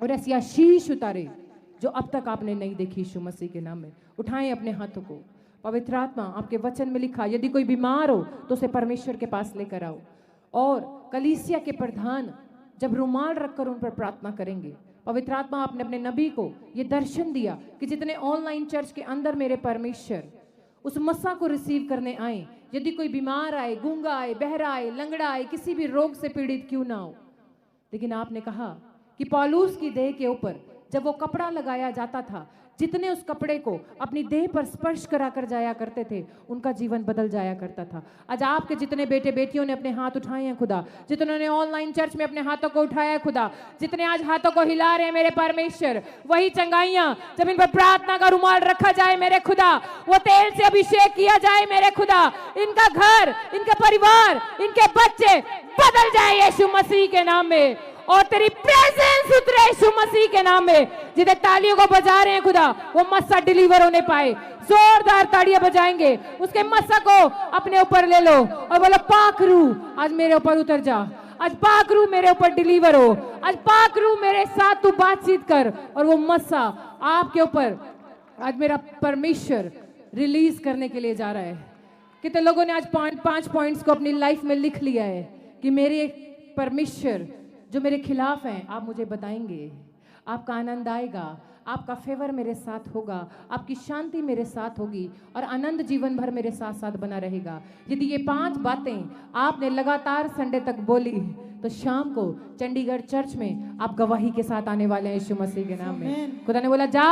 और ऐसी आशीष उतारे जो अब तक आपने नहीं देखी यीशु मसीह के नाम में। उठाएं अपने हाथों को। पवित्र आत्मा, आपके वचन में लिखा, यदि कोई बीमार हो तो उसे परमेश्वर के पास लेकर आओ। और कलीसिया के प्रधान जब रुमाल रखकर उन पर प्रार्थना करेंगे, पवित्र आत्मा आपने अपने नबी को ये दर्शन दिया कि जितने ऑनलाइन चर्च के अंदर मेरे परमेश्वर उस मस्सा को रिसीव करने आए, यदि कोई बीमार आए, गूंगा आए, बहरा आए, लंगड़ा आए, किसी भी रोग से पीड़ित क्यों ना हो, लेकिन आपने कहा कि पौलुस की देह के ऊपर जब वो कपड़ा लगाया जाता था, जितने उस कपड़े को अपनी देह पर स्पर्श करा कर जाया करते थे, उनका जीवन बदल जाया करता था। आज आपके जितने बेटे बेटियों ने अपने हाथ उठाए हैं खुदा, जितनों ने ऑनलाइन चर्च में अपने हाथों को उठाया है खुदा, जितने आज हाथों को हिला रहे हैं मेरे परमेश्वर, वही चंगाइयां जब इन पर प्रार्थना का रुमाल रखा जाए मेरे खुदा, वो तेल से अभिषेक किया जाए मेरे खुदा, इनका घर, इनके परिवार, इनके बच्चे बदल जाए यीशु मसीह के नाम में, और तेरी प्रेजेंस उतरे यीशु मसीह के नाम में। जितने तालियों को बजा रहे हैं खुदा, वो मस्सा डिलीवर होने पाए, जोरदार तालियां बजाएंगे, उसके मस्सा को अपने ऊपर ले लो और बोलो पाक रूह आज मेरे ऊपर उतर जा, आज पाक रूह मेरे ऊपर डिलीवर हो, आज पाक रूह मेरे साथ तू बातचीत कर, और वो मस्सा आपके ऊपर आज मेरा परमेश्वर रिलीज करने के लिए जा रहा है। कितने लोगों ने आज 5 पॉइंट्स को अपनी लाइफ में लिख लिया है कि मेरे परमेश्वर जो मेरे खिलाफ हैं, आप मुझे बताएंगे, आपका आनंद आएगा, आपका फेवर मेरे साथ होगा, आपकी शांति मेरे साथ होगी और आनंद जीवन भर मेरे साथ साथ बना रहेगा। यदि ये 5 बातें आपने लगातार संडे तक बोली तो शाम को चंडीगढ़ चर्च में आप गवाही के साथ आने वाले हैं यीशु मसीह के नाम में। खुदा ने बोला जा,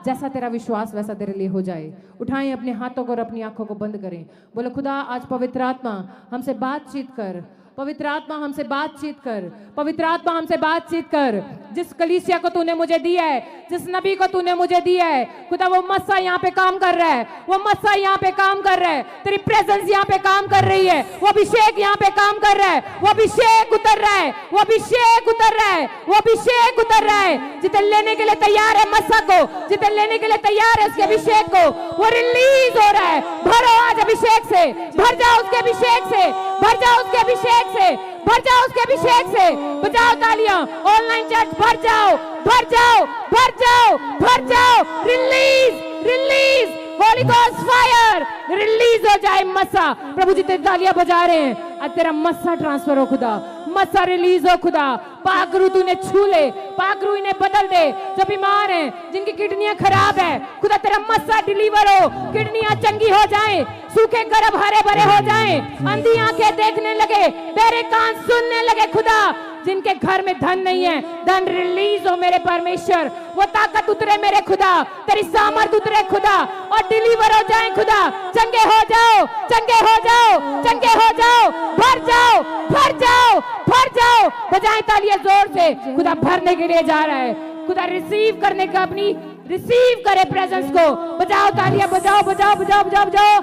जैसा तेरा विश्वास वैसा तेरे लिए हो जाए। उठाएं अपने हाथों को और अपनी आंखों को बंद करें। बोलो खुदा आज पवित्र आत्मा हमसे बातचीत कर, पवित्र आत्मा हमसे बातचीत कर, पवित्र आत्मा हमसे बातचीत कर। जिस कलीसिया को तूने मुझे दिया है, जिस नबी को तूने मुझे दिया है खुदा, वो मस्सा यहाँ पे काम कर रहा है, वो मस्सा यहाँ पे काम कर रहा है, तेरी प्रेजेंस यहाँ पे काम कर रही है, वो अभिषेक यहाँ पे काम कर रहा है, वो अभिषेक उतर रहा है, वो अभिषेक उतर रहा है, वो अभिषेक उतर रहा है। जितने लेने के लिए तैयार है मस्सा को, जितने लेने के लिए तैयार है उसके अभिषेक को, वो रिलीज हो रहा है। भरो आज अभिषेक से, भर जाओ उसके अभिषेक से, भर जाओ उसके अभिषेक से, भर जाओ उसके अभिषेक से। बजाओ तालियां, ऑनलाइन चर्च भर जाओ, भर जाओ, भर जाओ, भर जाओ। Release, release, Holi ghost fire release हो जाए मस्सा। प्रभु जी तेरी तालियां बजा रहे हैं, आज तेरा मस्सा ट्रांसफर हो खुदा, मस्सा रिलीज हो खुदा। पाकरू तूने छू ले, पाकरू इन्हें बदल दे। जो बीमार हैं, जिनकी किडनियां खराब है, खुदा तेरा मस्सा डिलीवर हो, किडनियां चंगी हो जाएं, सूखे गर्भ हरे भरे हो जाएं, अंधी आंखें देखने लगे, तेरे कान सुनने लगे खुदा। जिनके घर में धन नहीं है, धन रिलीज हो मेरे परमेश्वर, वो ताकत उतरे मेरे खुदा, तेरी सामर्थ उतरे खुदा और डिलीवर हो जाए खुदा। चंगे हो जाओ, चंगे हो जाओ, चंगे हो जाओ, भर जाओ, भर जाओ, भर जाओ। बजाएं तालियां जोर से, खुदा भरने के लिए जा रहा है, खुदा रिसीव करने का, अपनी रिसीव करे प्रेजेंस को। बजाओ तालियां, बजाओ बजाओ बजाओ बजाओ बजाओ,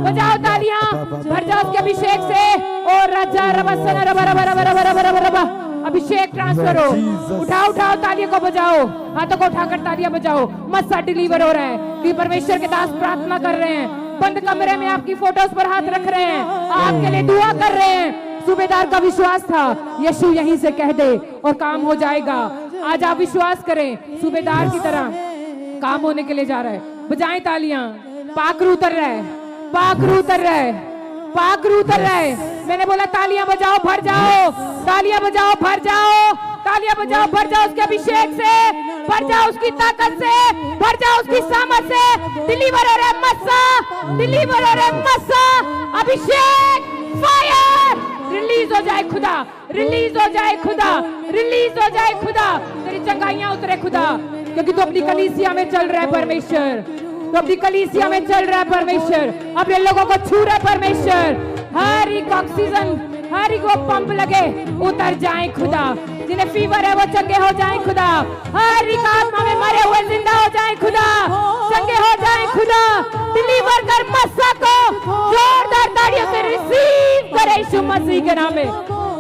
बजाओ तालियां, भर जाओ उसके अभिषेक से। और राजा रबसना रबा रबा रबा रबा रबा रबा, अभिषेक ट्रांसफर हो। उठाओ उठाओ तालियों को बजाओ, हाथों को उठाकर तालियां बजाओ। मस्सा डिलीवर हो रहा है कि परमेश्वर के दास प्रार्थना कर रहे हैं, बंद कमरे में आपकी फोटोज पर हाथ रख रहे हैं, आपके लिए दुआ कर रहे हैं। सूबेदार का विश्वास था, यीशु यहीं से कह दे और काम हो जाएगा। आज आप विश्वास करें, सूबेदार की तरह काम होने के लिए जा रहा है। बजाएं तालियां, पाकरू उतर रहा है, पाकरू उतर रहा है, पाकरू उतर रहा है। मैंने बोला तालियां बजाओ, भर जाओ, तालियां बजाओ, भर जाओ, तालियां बजाओ, भर जाओ उसके अभिषेक से, भर जाओ उसकी ताकत से, भर जाओ उसकी सामर्थ से। डिलीवर हो रहा है मस्सा, डिलीवर हो रहा है मस्सा, अभिषेक फायर रिलीज हो जाए खुदा, रिलीज हो जाए खुदा, रिलीज हो जाए खुदा। तेरी चंगाइयां उतरे खुदा, क्योंकि तू अपनी कलीसिया में चल रहा है परमेश्वर, तो अपनी कलीसिया में चल रहा है परमेश्वर, अपने लोगों को छू रहा है परमेश्वर। हर एक ऑक्सीजन, हर एक वो पंप लगे, उतर जाए खुदा। जिन्हें फीवर है वो चंगे हो जाए खुदा, हर एक आत्मा में मरे हुए जिंदा हो जाए खुदा, चंगे हो जाए खुदा। डिलीवर कर मस्सा को, जोरदार तालियों से रिसीव करे यीशु मसीह के नाम में।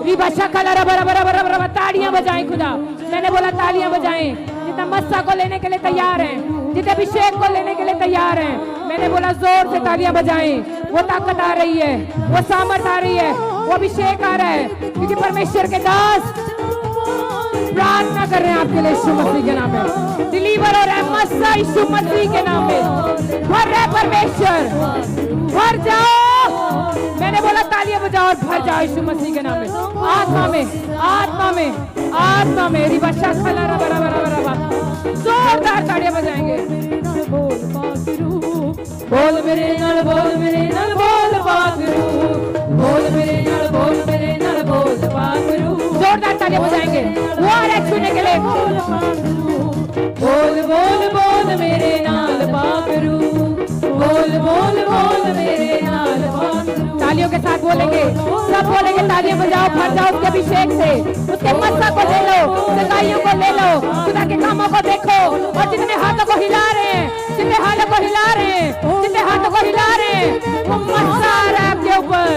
रिबा शकला रबा रबा रबा रबा रबा, तालियां बजाएं खुदा। मैंने बोला तालियां बजाएं, जितना मस्सा को लेने के लिए तैयार हैं, जितने अभिषेक को लेने के लिए तैयार हैं, मैंने बोला जोर से तालियां बजाएं। वो ताकत आ रही है, वो सामर्थ आ रही है, वो अभिषेक आ रहा है, क्योंकि परमेश्वर के दास प्रार्थना कर रहे हैं आपके लिए यीशु मसीह के नाम में। डिलीवर हो रहा है मस्सा यीशु मसीह के नाम में। भर रहा है परमेश्वर, भर जाओ। मैंने बोला तालियां बजाओ और भर जाओ यीशु मसीह के नाम में। आत्मा में, आत्मा में, आत्मा में। रिबा शकला रबा रबा रबा रबा, जोरदार तालियां बजाएंगे। बोल मेरे नाल, बोल मेरे नाल, बोल पाकरू, बोल मेरे नाल, बोल मेरे नाल, बोल पाकरू। जोरदार तालियां बजाएंगे, वो आ रहा है छूने के लिए। बोल बोल बोल मेरे नाल पाकरू, बोल बोल बोल मेरे नाल पाकरू। तालियों के साथ बोलेंगे, सब बोलेंगे, तालियां बजाओ, भर जाओ उसके अभिषेक से, उसके मस्सा को ले लो, सगाइयों को ले लो, खुदा के कामों को देखो। और जितने हाथों को हिला रहे हैं, जितने हाथों को हिला रहे हैं, जितने हाथों को हिला रहे हैं, वो मस्सा आ रहा है आपके ऊपर,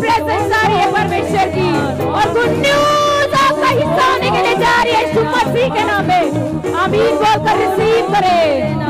प्रेजेंस आ रही है परमेश्वर की, और गुड न्यूज आपका हिस्सा होने के लिए जा रही है यीशु मसीह के नाम में। आमीन बोलकर रिसीव करें।